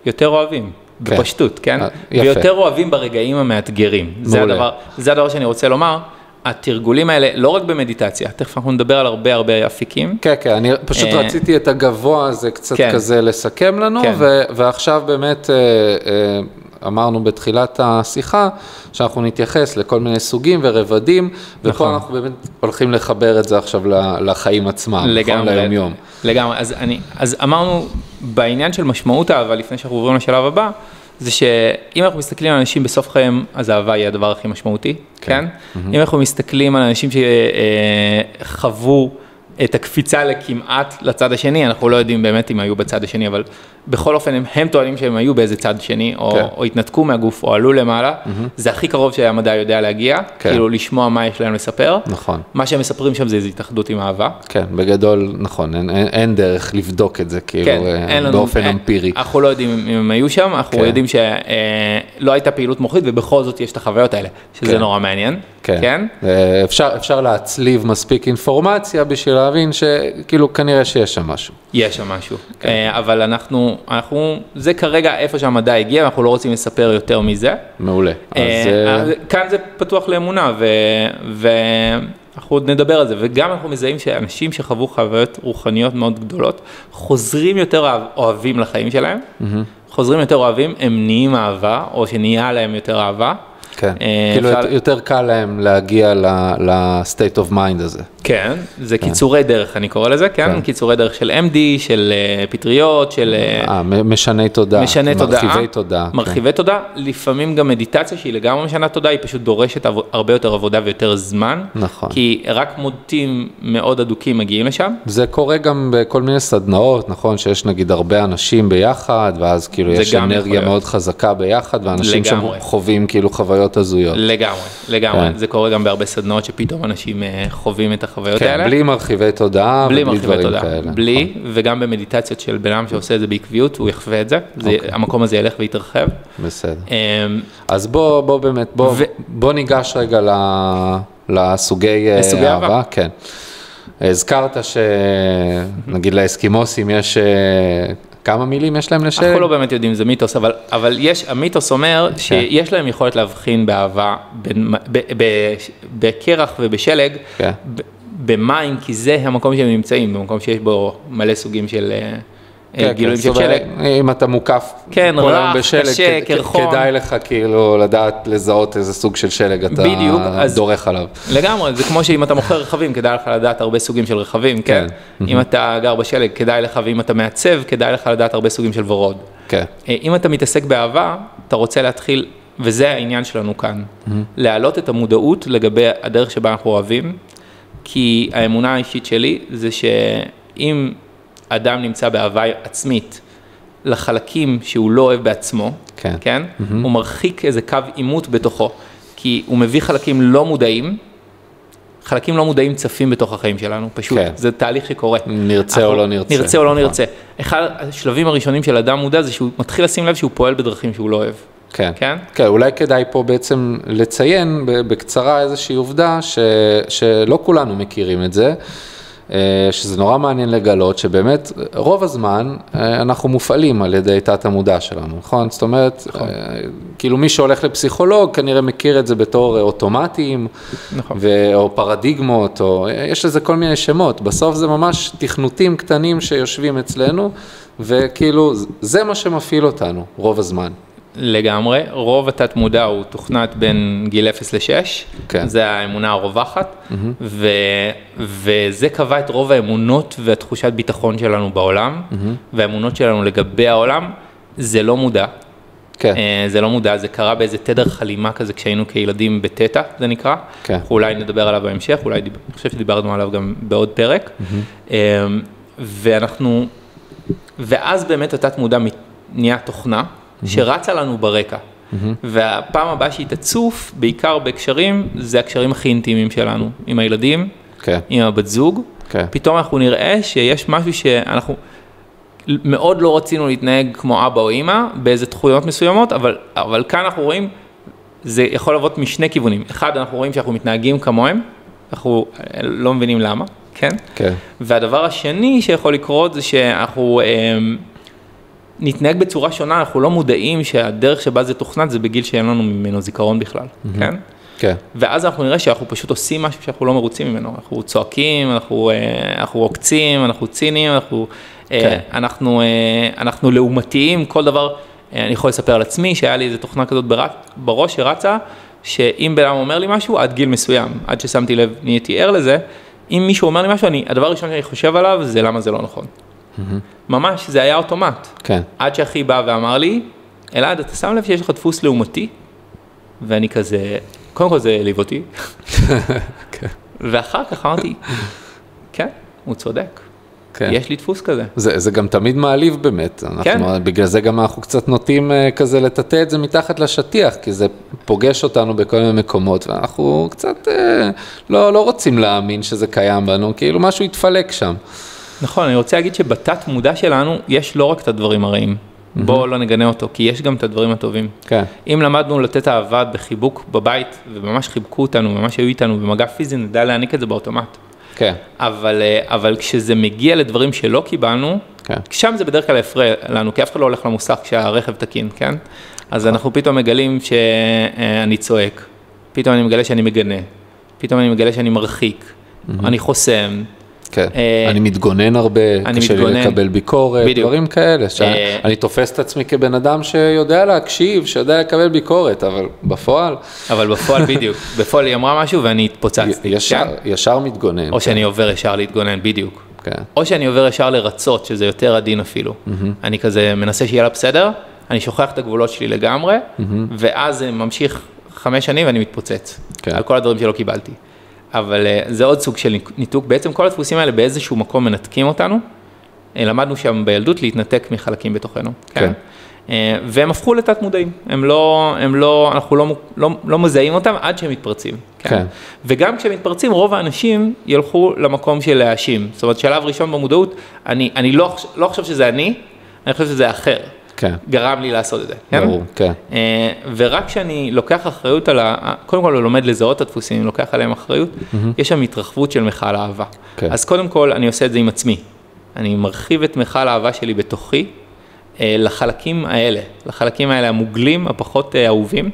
Speaker 2: יותר אוהבים, בפשטות, כן? ויותר אוהבים ברגעים המאתגרים. זה הדבר שאני רוצה לומר. התרגולים האלה, לא רק במדיטציה, תכף אנחנו נדבר על הרבה אפיקים.
Speaker 1: כן, כן, אני פשוט רציתי את הגבוה הזה קצת כזה לסכם לנו, ועכשיו באמת אמרנו בתחילת השיחה, שאנחנו נתייחס לכל מיני סוגים ורבדים, ופה אנחנו באמת הולכים לחבר את זה עכשיו לחיים עצמם, ליום-יום.
Speaker 2: לגמרי, אז אמרנו, בעניין של משמעות האהבה, לפני שאנחנו עוברים לשלב הבא, זה שאם אנחנו מסתכלים על אנשים בסוף חיים, אז האהבה היא הדבר הכי משמעותי, כן? אם אנחנו מסתכלים על אנשים שחוו את הקפיצה לכמעט לצד השני, אנחנו לא יודעים באמת אם היו בצד השני, אבל בכל אופן הם טוענים שהם היו באיזה צד שני, או התנתקו מהגוף, או עלו למעלה, זה הכי קרוב שהמדע יודע להגיע, כאילו לשמוע מה יש להם לספר.
Speaker 1: נכון.
Speaker 2: מה שהם מספרים שם זה התאחדות עם אהבה.
Speaker 1: כן, בגדול, נכון, אין דרך לבדוק את זה, כאילו, באופן אמפירי.
Speaker 2: אנחנו לא יודעים אם הם היו שם, אנחנו יודעים שלא הייתה פעילות מוחית, ובכל זאת יש את החוויות האלה, שזה נורא מעניין. כן.
Speaker 1: אפשר להצליב מספיק אינפורמציה בשביל להבין שכאילו כנראה שיש שם משהו.
Speaker 2: יש שם משהו, אבל זה כרגע איפה שהמדע הגיע, אנחנו לא רוצים לספר יותר מזה.
Speaker 1: מעולה.
Speaker 2: כאן זה פתוח לאמונה, ואנחנו עוד נדבר על זה, וגם אנחנו מזהים שאנשים שחוו חוויות רוחניות מאוד גדולות, חוזרים יותר אוהבים לחיים שלהם, חוזרים יותר אוהבים, הם נהיים אהבה, או שנהיה להם יותר אהבה.
Speaker 1: כן, כאילו יותר קל להם להגיע ל-state of mind הזה.
Speaker 2: כן, זה קיצורי דרך, אני קורא לזה, כן? קיצורי דרך של MD, של פטריות, של...
Speaker 1: משני תודעה, מרחיבי תודעה.
Speaker 2: מרחיבי תודעה, לפעמים גם מדיטציה שהיא לגמרי משנה תודעה, היא פשוט דורשת הרבה יותר עבודה ויותר זמן.
Speaker 1: נכון.
Speaker 2: כי רק מודטים מאוד אדוקים מגיעים לשם.
Speaker 1: זה קורה גם בכל מיני סדנאות, נכון? שיש נגיד הרבה אנשים ביחד, ואז כאילו יש אנרגיה מאוד חזקה ביחד, ואנשים שם חווים כאילו חוויות הזויות.
Speaker 2: לגמרי. זה קורה גם בהרבה סדנאות שפתאום אנשים חווים את החוויות האלה.
Speaker 1: בלי מרחיבי תודעה ובלי דברים כאלה.
Speaker 2: בלי, וגם במדיטציות של בן אדם שעושה את זה בעקביות, הוא יחווה את זה. המקום הזה ילך ויתרחב.
Speaker 1: בסדר. אז בוא באמת, בוא ניגש רגע לסוגי אהבה. כן. הזכרת שנגיד לאסקימוסים יש... כמה מילים יש להם לשלג?
Speaker 2: אנחנו לא באמת יודעים, זה מיתוס, אבל המיתוס אומר שיש להם יכולת להבחין באהבה, בקרח ובשלג, במים, כי זה המקום שהם נמצאים, במקום שיש בו מלא סוגים של גילויים של שלג.
Speaker 1: אם אתה מוקף
Speaker 2: כל היום בשלג,
Speaker 1: כדאי לך כאילו לדעת לזהות איזה סוג של שלג אתה דורך עליו.
Speaker 2: לגמרי, זה כמו שאם אתה מוכר רכבים, כדאי לך לדעת הרבה סוגים של רכבים, כן? אם אתה גר בשלג, כדאי לך, ואם אתה מעצב, כדאי לך לדעת הרבה סוגים של ורוד. אם אתה מתעסק באהבה, אתה רוצה להתחיל, וזה העניין שלנו כאן, להעלות את המודעות לגבי הדרך שבה אנחנו אוהבים, כי האמונה האישית שלי זה שאם אדם נמצא באהבה עצמית לחלקים שהוא לא אוהב בעצמו, כן? הוא מרחיק איזה קו אימות בתוכו, כי הוא מביא חלקים לא מודעים, חלקים לא מודעים צפים בתוך החיים שלנו, פשוט, זה תהליך שקורה.
Speaker 1: נרצה או לא נרצה.
Speaker 2: נרצה או לא נרצה. אחד השלבים הראשונים של אדם מודע זה שהוא מתחיל לשים לב שהוא פועל בדרכים שהוא לא אוהב.
Speaker 1: כן, כן, אולי כדאי פה בעצם לציין בקצרה איזושהי עובדה שלא כולנו מכירים את זה, שזה נורא מעניין לגלות שבאמת רוב הזמן אנחנו מופעלים על ידי תת המודע שלנו, נכון? זאת אומרת, כאילו מי שהולך לפסיכולוג כנראה מכיר את זה בתור אוטומטיים, או פרדיגמות, או יש לזה כל מיני שמות, בסוף זה ממש תכנותים קטנים שיושבים אצלנו, וכאילו זה מה שמפעיל אותנו רוב הזמן.
Speaker 2: לגמרי, רוב התת מודע הוא תוכנת בין גיל 0 ל-6, זה האמונה הרווחת, וזה קבע את רוב האמונות והתחושת ביטחון שלנו בעולם, והאמונות שלנו לגבי העולם, זה לא מודע. זה לא מודע, זה קרה באיזה תדר חלימה כזה כשהיינו כילדים בטטה, זה נקרא. אנחנו אולי נדבר עליו בהמשך, אולי אני חושב שדיברנו עליו גם בעוד פרק. ואז באמת התת מודע נהיה תוכנה שרצה לנו ברקע. והפעם הבאה שהיא תצוף, בעיקר בהקשרים, זה הקשרים הכי אינטימיים שלנו, עם הילדים, עם הבת זוג. פתאום אנחנו נראה שיש משהו שאנחנו מאוד לא רצינו להתנהג כמו אבא או אמא, באיזה תחויות מסוימות, אבל כאן אנחנו רואים, זה יכול לבוא משני כיוונים. אחד, אנחנו רואים שאנחנו מתנהגים כמוהם, אנחנו לא מבינים למה, כן? והדבר השני שיכול לקרות זה שאנחנו נתנהג בצורה שונה, אנחנו לא מודעים שהדרך שבה זה תוכנת, זה בגיל שאין לנו ממנו זיכרון בכלל, כן? ואז אנחנו נראה שאנחנו פשוט עושים משהו שאנחנו לא מרוצים ממנו, אנחנו צועקים, אנחנו עוקצים, אנחנו ציניים, אנחנו לעומתיים, כל דבר, אני יכול לספר על עצמי, שהיה לי איזו תוכנה כזאת בראש שרצה, שאם בן אדם אומר לי משהו, עד גיל מסוים, עד ששמתי לב, נהייתי ער לזה, אם מישהו אומר לי משהו, הדבר הראשון שאני חושב עליו, זה למה זה לא נכון. ממש, זה היה אוטומט. עד שאחי בא ואמר לי, אלעד, אתה שם לב שיש לך דפוס לעומתי? ואני כזה, קודם כל זה העליב אותי. ואחר כך אמרתי, כן, הוא צודק. יש לי דפוס כזה.
Speaker 1: זה גם תמיד מעליב באמת. בגלל זה גם אנחנו קצת נוטים כזה לטאטא את זה מתחת לשטיח, כי זה פוגש אותנו בכל מיני מקומות, ואנחנו קצת לא רוצים להאמין שזה קיים בנו, כאילו משהו יתפלק שם.
Speaker 2: נכון, אני רוצה להגיד שבתת מודע שלנו יש לא רק את הדברים הרעים. בואו לא נגנה אותו, כי יש גם את הדברים הטובים. אם למדנו לתת אהבה בחיבוק בבית, וממש חיבקו אותנו, ממש היו איתנו במגע פיזי, נדע להעניק את זה באוטומט. אבל כשזה מגיע לדברים שלא קיבלנו, שם זה בדרך כלל הפריע לנו, כי אף אחד לא הולך למוסך כשהרכב תקין, כן? אז אנחנו פתאום מגלים שאני צועק, פתאום אני מגלה שאני מגנה, פתאום אני מגלה שאני מרחיק, אני חוסם.
Speaker 1: אני מתגונן הרבה, קשה לי לקבל ביקורת, דברים כאלה, אני תופס את עצמי כבן אדם שיודע להקשיב, שיודע לקבל ביקורת, אבל בפועל
Speaker 2: בדיוק, בפועל היא אמרה משהו ואני התפוצצתי.
Speaker 1: ישר מתגונן.
Speaker 2: או שאני עובר ישר להתגונן, בדיוק. או שאני עובר ישר לרצות, שזה יותר עדין אפילו. אני כזה מנסה שיהיה לה בסדר, אני שוכח את הגבולות שלי לגמרי, ואז זה ממשיך 5 שנים ואני מתפוצץ, על כל הדברים שלא קיבלתי. אבל זה עוד סוג של ניתוק, בעצם כל הדפוסים האלה באיזשהו מקום מנתקים אותנו, למדנו שם בילדות להתנתק מחלקים בתוכנו, כן? והם הפכו לתת מודעים, אנחנו לא מזהים אותם עד שהם מתפרצים, כן? וגם כשהם מתפרצים, רוב האנשים ילכו למקום של להאשים, זאת אומרת, שלב ראשון במודעות, אני לא חושב שזה אני חושב שזה אחר. גרם לי לעשות את זה, כן? ורק כשאני לוקח אחריות קודם כל הוא לומד לזהות את הדפוסים, לוקח עליהם אחריות, יש שם התרחבות של מכל האהבה. אז קודם כל אני עושה את זה עם עצמי, אני מרחיב את מכל האהבה שלי בתוכי, לחלקים האלה המוגלים, הפחות אהובים,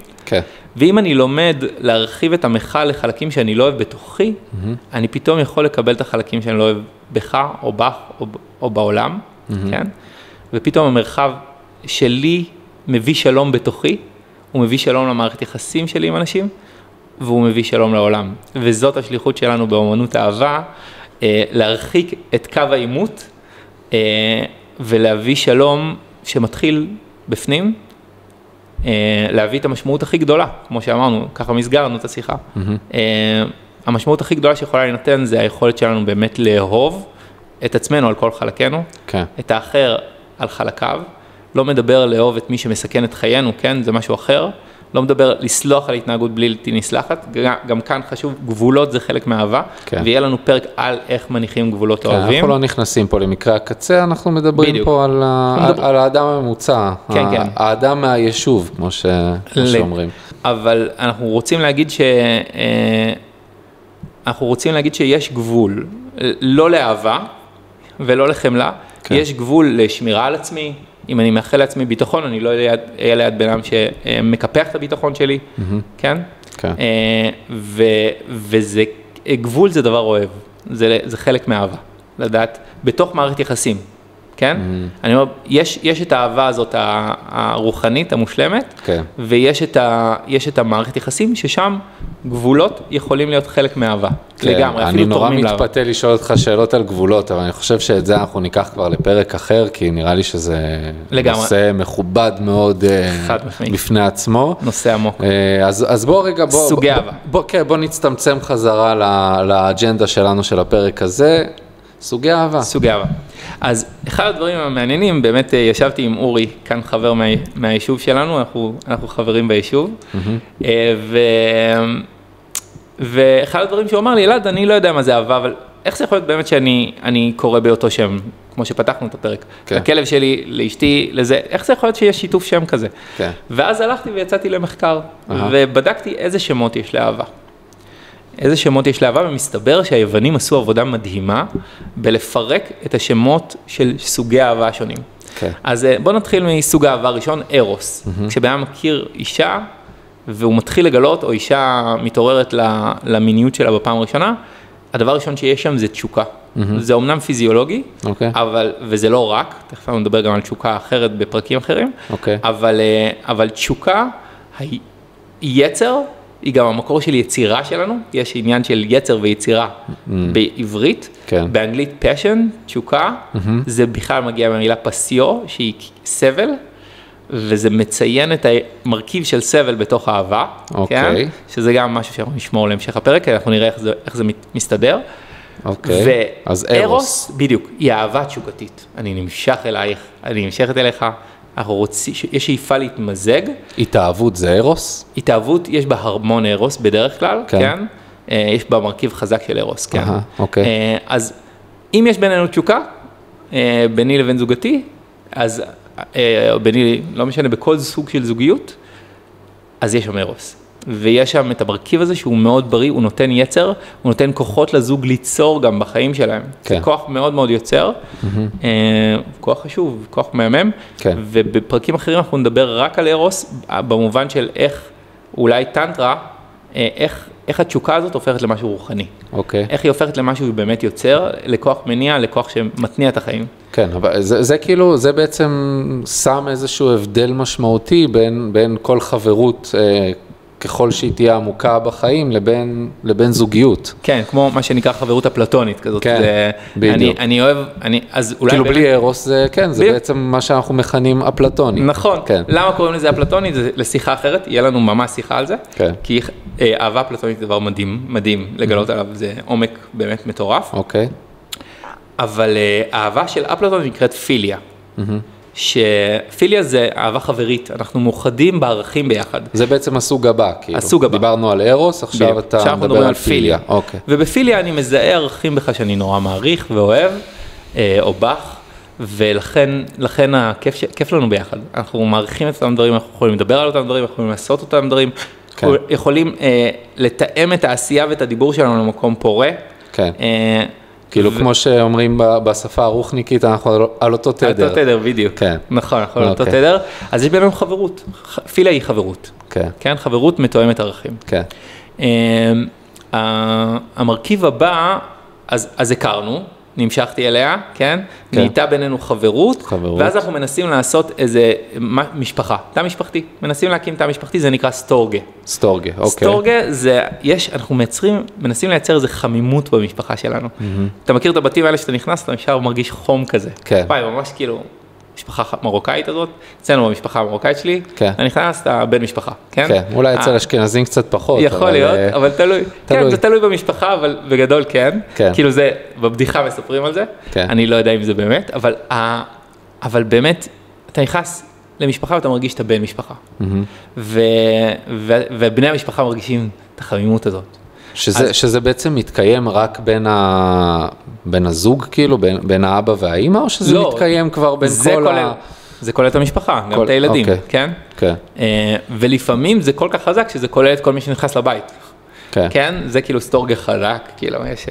Speaker 2: ואם אני לומד להרחיב את המכל לחלקים שאני לא אוהב בתוכי, אני פתאום יכול לקבל את החלקים שאני לא אוהב בך או בך או בעולם, כן? ופתאום המרחב שלי מביא שלום בתוכי, הוא מביא שלום למערכת יחסים שלי עם אנשים, והוא מביא שלום לעולם. וזאת השליחות שלנו באמנות האהבה, להרחיק את קו העימות, ולהביא שלום שמתחיל בפנים, להביא את המשמעות הכי גדולה, כמו שאמרנו, ככה מסגרנו את השיחה. המשמעות הכי גדולה שיכולה להינתן, זה היכולת שלנו באמת לאהוב את עצמנו על כל חלקנו, את האחר על חלקיו, לא מדבר לאהוב את מי שמסכן את חיינו, כן, זה משהו אחר, לא מדבר לסלוח על התנהגות בלתי נסלחת, גם כאן חשוב, גבולות זה חלק מהאהבה, ויהיה לנו פרק על איך מניחים גבולות אוהבים.
Speaker 1: אנחנו לא נכנסים פה למקרה הקצה, אנחנו מדברים פה על האדם הממוצע, האדם מהיישוב, כמו שאומרים.
Speaker 2: אבל אנחנו רוצים להגיד שיש גבול, לא לאהבה ולא לחמלה, יש גבול לשמירה על עצמי, אם אני מאחל לעצמי ביטחון, אני לא אהיה ליד בן אדם שמקפח את הביטחון שלי, כן? וזה, גבול זה דבר אוהב, זה חלק מאהבה, לדעת, בתוך מערכת יחסים, כן? אני אומר, יש את האהבה הזאת הרוחנית, המושלמת,
Speaker 1: כן.
Speaker 2: ויש את המערכת יחסים, ששם גבולות יכולים להיות חלק מהאהבה. לגמרי,
Speaker 1: אני נורא מתפתה לשאול אותך שאלות על גבולות, אבל אני חושב שאת זה אנחנו ניקח כבר לפרק אחר, כי נראה לי שזה נושא מכובד מאוד בפני עצמו.
Speaker 2: נושא עמוק.
Speaker 1: אז בוא רגע,
Speaker 2: סוגי אהבה.
Speaker 1: בוא נצטמצם חזרה לאג'נדה שלנו של הפרק הזה. סוגי אהבה.
Speaker 2: סוגי אהבה. אז אחד הדברים המעניינים, באמת ישבתי עם אורי, כאן חבר מהיישוב שלנו, אנחנו חברים ביישוב, ואחד הדברים שהוא אמר לי, אלעד, אני לא יודע מה זה אהבה, אבל איך זה יכול להיות באמת שאני קורא באותו שם, כמו שפתחנו את הפרק, לכלב שלי, לאשתי, לזה, איך זה יכול להיות שיש שיתוף שם כזה? ואז הלכתי ויצאתי למחקר, ובדקתי איזה שמות יש לאהבה. איזה שמות יש לאהבה, ומסתבר שהיוונים עשו עבודה מדהימה בלפרק את השמות של סוגי האהבה השונים. אז בוא נתחיל מסוג האהבה הראשון, ארוס. כשבן מכיר אישה, והוא מתחיל לגלות, או אישה מתעוררת למיניות שלה בפעם הראשונה, הדבר הראשון שיש שם זה תשוקה. זה אומנם פיזיולוגי, וזה לא רק, תכף אני מדבר גם על תשוקה אחרת בפרקים אחרים, אבל תשוקה, יצר, היא גם המקור של יצירה שלנו, יש עניין של יצר ויצירה בעברית, באנגלית passion, תשוקה, זה בכלל מגיע מהמילה פסיו, שהיא סבל, וזה מציין את המרכיב של סבל בתוך האהבה, שזה גם משהו שאנחנו נשמור להמשך הפרק, אנחנו נראה איך זה מסתדר.
Speaker 1: אז ארוס.
Speaker 2: בדיוק, היא אהבה תשוקתית, אני נמשך אלייך, אני נמשכת אליך, אנחנו רוצים, יש שאיפה להתמזג.
Speaker 1: התאהבות זה ארוס?
Speaker 2: התאהבות, יש בה המון ארוס בדרך כלל, כן? יש בה מרכיב חזק של ארוס, כן? אז אם יש בינינו תשוקה, ביני לבין זוגתי, אז ביני, לא משנה, בכל סוג של זוגיות, אז יש שם ארוס. ויש שם את המרכיב הזה שהוא מאוד בריא, הוא נותן יצר, הוא נותן כוחות לזוג ליצור גם בחיים שלהם. זה כוח מאוד מאוד יוצר, כוח חשוב, כוח מהמם, ובפרקים אחרים אנחנו נדבר רק על ארוס, במובן של איך, אולי טנטרה, איך התשוקה הזאת הופכת למשהו רוחני. איך היא הופכת למשהו באמת יוצר, לכוח מניע, לכוח שמתניע את החיים.
Speaker 1: כן, אבל זה כאילו, זה בעצם שם איזשהו הבדל משמעותי בין כל חברות, ככל שהיא תהיה עמוקה בחיים, לבין זוגיות.
Speaker 2: כן, כמו מה שנקרא חברות אפלטונית כזאת.
Speaker 1: כן, בדיוק.
Speaker 2: אני אוהב, אז אולי
Speaker 1: כאילו בלי ארוס, זה כן, זה בעצם מה שאנחנו מכנים אפלטוני.
Speaker 2: נכון. למה קוראים לזה אפלטוני? זה לשיחה אחרת, יהיה לנו ממש שיחה על זה. כי אהבה אפלטונית זה דבר מדהים, מדהים לגלות עליו, זה עומק באמת מטורף.
Speaker 1: אוקיי.
Speaker 2: אבל אהבה של אפלטון נקראת פיליה. שפיליה זה אהבה חברית, אנחנו מאוחדים בערכים ביחד.
Speaker 1: זה בעצם הסוג הבא, כאילו.
Speaker 2: הסוג הבא.
Speaker 1: דיברנו על ארוס, עכשיו אתה מדבר על פיליה. אוקיי.
Speaker 2: ובפיליה אני מזהה ערכים בך שאני נורא מעריך ואוהב, או בך, ולכן כיף לנו ביחד. אנחנו מעריכים את אותם דברים, אנחנו יכולים לדבר על אותם דברים, אנחנו יכולים לעשות אותם דברים, אנחנו יכולים לתאם את העשייה ואת הדיבור שלנו למקום פורה.
Speaker 1: כן. כאילו כמו שאומרים בשפה הרוחניקית, אנחנו על אותו תדר.
Speaker 2: על אותו תדר, בדיוק. נכון, אנחנו על אותו תדר. אז יש בינינו חברות. פיליה היא חברות. כן, חברות מתואמת ערכים.
Speaker 1: כן.
Speaker 2: המרכיב הבא, אז הכרנו, נמשכתי אליה, כן? נהייתה בינינו חברות, ואז אנחנו מנסים לעשות איזה משפחה, תא משפחתי, מנסים להקים תא משפחתי, זה נקרא סטורגה.
Speaker 1: סטורגה, אוקיי.
Speaker 2: סטורגה זה, אנחנו מנסים לייצר איזה חמימות במשפחה שלנו. אתה מכיר את הבתים האלה שאתה נכנס, אתה נשאר מרגיש חום כזה.
Speaker 1: כן.
Speaker 2: וואי, ממש כאילו, משפחה מרוקאית הזאת, אצלנו במשפחה המרוקאית שלי, אתה נכנס, אתה בן משפחה, כן?
Speaker 1: כן, אולי אצל אשכנזים קצת פחות.
Speaker 2: יכול להיות, אבל תלוי. כן, זה תלוי במשפחה, אבל בגדול כן. כאילו זה, בבדיחה מספרים על זה, אני לא יודע אם זה באמת, אבל באמת, אתה נכנס למשפחה ואתה מרגיש שאתה בן משפחה. ובני המשפחה מרגישים את החמימות הזאת.
Speaker 1: שזה בעצם מתקיים רק בין הזוג, כאילו, בין האבא והאימא, או שזה מתקיים כבר בין כל
Speaker 2: זה כולל את המשפחה, גם את הילדים, כן?
Speaker 1: כן.
Speaker 2: ולפעמים זה כל כך חזק שזה כולל את כל מי שנכנס לבית. כן? זה כאילו סטורגה חזק, כאילו, יש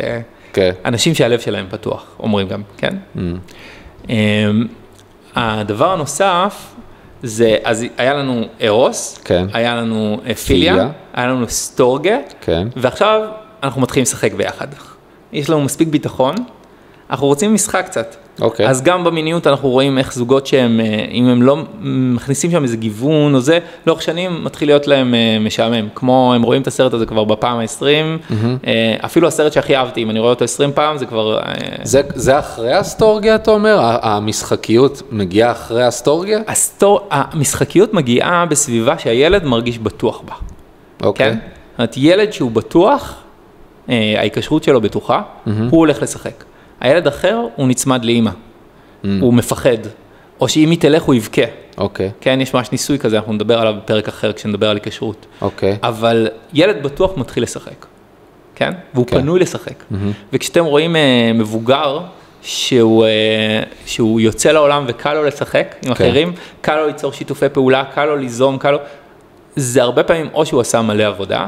Speaker 2: אנשים שהלב שלהם פתוח, אומרים גם, כן? הדבר הנוסף, זה, אז היה לנו ארוס, היה לנו פיליה, היה לנו סטורגה, ועכשיו אנחנו מתחילים לשחק ביחד. יש לנו מספיק ביטחון, אנחנו רוצים משחק קצת.
Speaker 1: אוקיי.
Speaker 2: אז גם במיניות אנחנו רואים איך זוגות שהם, אם הם לא מכניסים שם איזה גיוון או זה, לאורך שנים מתחיל להיות להם משעמם, כמו הם רואים את הסרט הזה כבר בפעם ה-20, אפילו הסרט שהכי אהבתי, אם אני רואה אותו 20 פעם, זה כבר...
Speaker 1: זה אחרי הסטורגיה, אתה אומר? המשחקיות מגיעה אחרי הסטורגיה?
Speaker 2: המשחקיות מגיעה בסביבה שהילד מרגיש בטוח בה.
Speaker 1: אוקיי.
Speaker 2: כן? זאת אומרת, ילד שהוא בטוח, ההיקשרות שלו בטוחה, הוא הולך לשחק. הילד אחר הוא נצמד לאמא, הוא מפחד, או שאם היא תלך הוא יבכה.
Speaker 1: אוקיי.
Speaker 2: כן, יש ממש ניסוי כזה, אנחנו נדבר עליו בפרק אחר כשנדבר על היקשרות.
Speaker 1: אוקיי.
Speaker 2: אבל ילד בטוח מתחיל לשחק, כן? והוא פנוי לשחק. וכשאתם רואים מבוגר שהוא יוצא לעולם וקל לו לשחק עם אחרים, קל לו ליצור שיתופי פעולה, קל לו ליזום, זה הרבה פעמים או שהוא עשה מלא עבודה,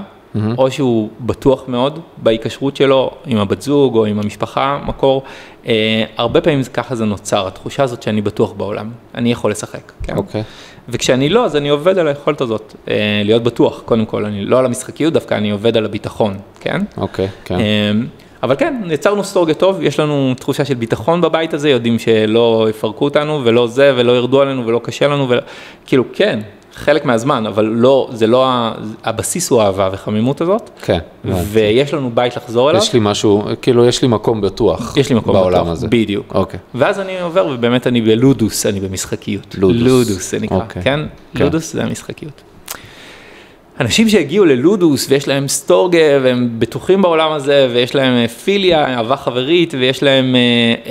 Speaker 2: או שהוא בטוח מאוד בהיקשרות שלו עם הבת זוג או עם המשפחה, מקור. הרבה פעמים ככה זה נוצר, התחושה הזאת שאני בטוח בעולם, אני יכול לשחק. כן?
Speaker 1: אוקיי.
Speaker 2: וכשאני לא, אז אני עובד על היכולת הזאת, להיות בטוח, קודם כל, אני לא על המשחקיות, דווקא אני עובד על הביטחון, כן?
Speaker 1: אוקיי, כן.
Speaker 2: אבל כן, יצרנו סטורגיה טוב, יש לנו תחושה של ביטחון בבית הזה, יודעים שלא יפרקו אותנו ולא זה, ולא ירדו עלינו ולא קשה לנו, כאילו כן. חלק מהזמן, אבל לא, זה לא, הבסיס הוא אהבה וחמימות הזאת.
Speaker 1: כן.
Speaker 2: ויש לנו בית לחזור אליו.
Speaker 1: יש לי משהו, כאילו יש לי מקום בטוח.
Speaker 2: יש לי מקום
Speaker 1: בעולם
Speaker 2: בטוח,
Speaker 1: הזה.
Speaker 2: בדיוק.
Speaker 1: אוקיי.
Speaker 2: ואז אני עובר, ובאמת אני בלודוס, אני במשחקיות. לודוס זה נקרא, כן? לודוס זה המשחקיות. אנשים שהגיעו ללודוס ויש להם סטורגיה והם בטוחים בעולם הזה ויש להם פיליה, אהבה חברית ויש להם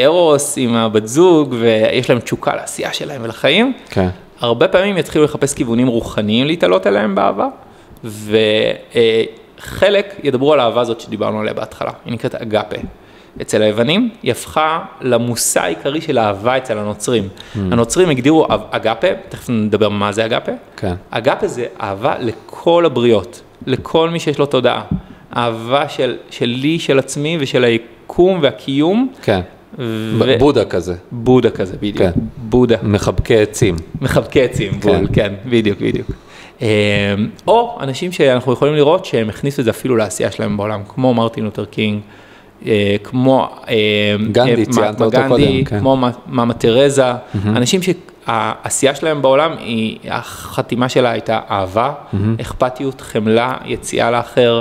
Speaker 2: ארוס עם הבת זוג ויש להם תשוקה לעשייה שלהם ולחיים.
Speaker 1: כן.
Speaker 2: הרבה פעמים יתחילו לחפש כיוונים רוחניים להתעלות עליהם באהבה, וחלק ידברו על האהבה הזאת שדיברנו עליה בהתחלה, היא נקראת אגפה. אצל היוונים היא הפכה למושא העיקרי של האהבה אצל הנוצרים. הנוצרים הגדירו אגפה, תכף נדבר מה זה אגפה.
Speaker 1: כן.
Speaker 2: אגפה זה אהבה לכל הבריות, לכל מי שיש לו תודעה. אהבה שלי, של עצמי ושל היקום והקיום.
Speaker 1: כן. בודה כזה.
Speaker 2: בודה כזה, בדיוק.
Speaker 1: כן.
Speaker 2: בודה.
Speaker 1: מחבקי עצים.
Speaker 2: מחבקי עצים, בול, כן, בדיוק. או אנשים שאנחנו יכולים לראות שהם הכניסו את זה אפילו לעשייה שלהם בעולם, כמו מרטין לותר קינג, כמו
Speaker 1: גנדי, ציינת אותו קודם.
Speaker 2: כמו מאמה תרזה, אנשים שהעשייה שלהם בעולם, החתימה שלה הייתה אהבה, אכפתיות, חמלה, יציאה לאחר,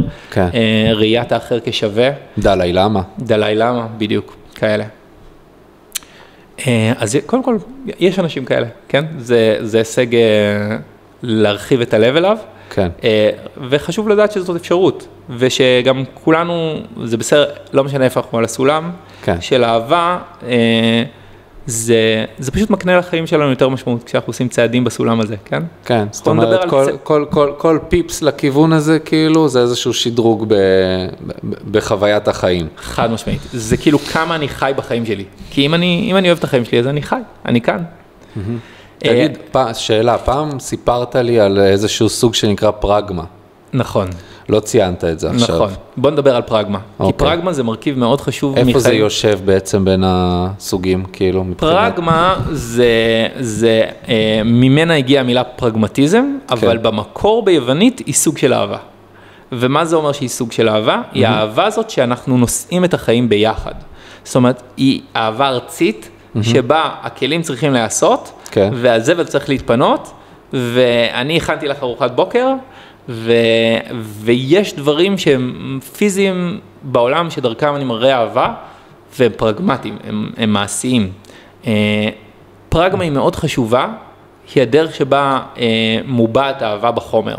Speaker 2: ראיית האחר כשווה. דלאי למה, בדיוק, כאלה. אז קודם כל, יש אנשים כאלה, כן? זה הישג להרחיב את הלב אליו,
Speaker 1: כן.
Speaker 2: וחשוב לדעת שזאת אפשרות, ושגם כולנו, זה בסדר, לא משנה איפה אנחנו על הסולם,
Speaker 1: כן.
Speaker 2: של אהבה, זה פשוט מקנה לחיים שלנו יותר משמעות, כשאנחנו עושים צעדים בסולם הזה, כן?
Speaker 1: כן, זאת אומרת, כל פיפס לכיוון הזה, כאילו, זה איזשהו שדרוג בחוויית החיים.
Speaker 2: חד משמעית, זה כאילו כמה אני חי בחיים שלי, כי אם אני אוהב את החיים שלי, אז אני חי, אני כאן.
Speaker 1: תגיד, שאלה, פעם סיפרת לי על איזשהו סוג שנקרא פרגמה.
Speaker 2: נכון.
Speaker 1: לא ציינת את זה עכשיו.
Speaker 2: נכון. בוא נדבר על פרגמה. כי פרגמה זה מרכיב מאוד חשוב.
Speaker 1: איפה זה יושב בעצם בין הסוגים, כאילו, מבחינת?
Speaker 2: פרגמה זה ממנה הגיעה המילה פרגמטיזם, אבל במקור ביוונית היא סוג של אהבה. ומה זה אומר שהיא סוג של אהבה? היא האהבה הזאת שאנחנו נושאים את החיים ביחד. זאת אומרת, היא אהבה ארצית, שבה הכלים צריכים לעשות, והזבל צריך להתפנות, ואני הכנתי לך ארוחת בוקר, ויש דברים שהם פיזיים בעולם שדרכם אני מראה אהבה, והם פרגמטיים, הם מעשיים. פרגמה היא מאוד חשובה, היא הדרך שבה מובעת האהבה בחומר.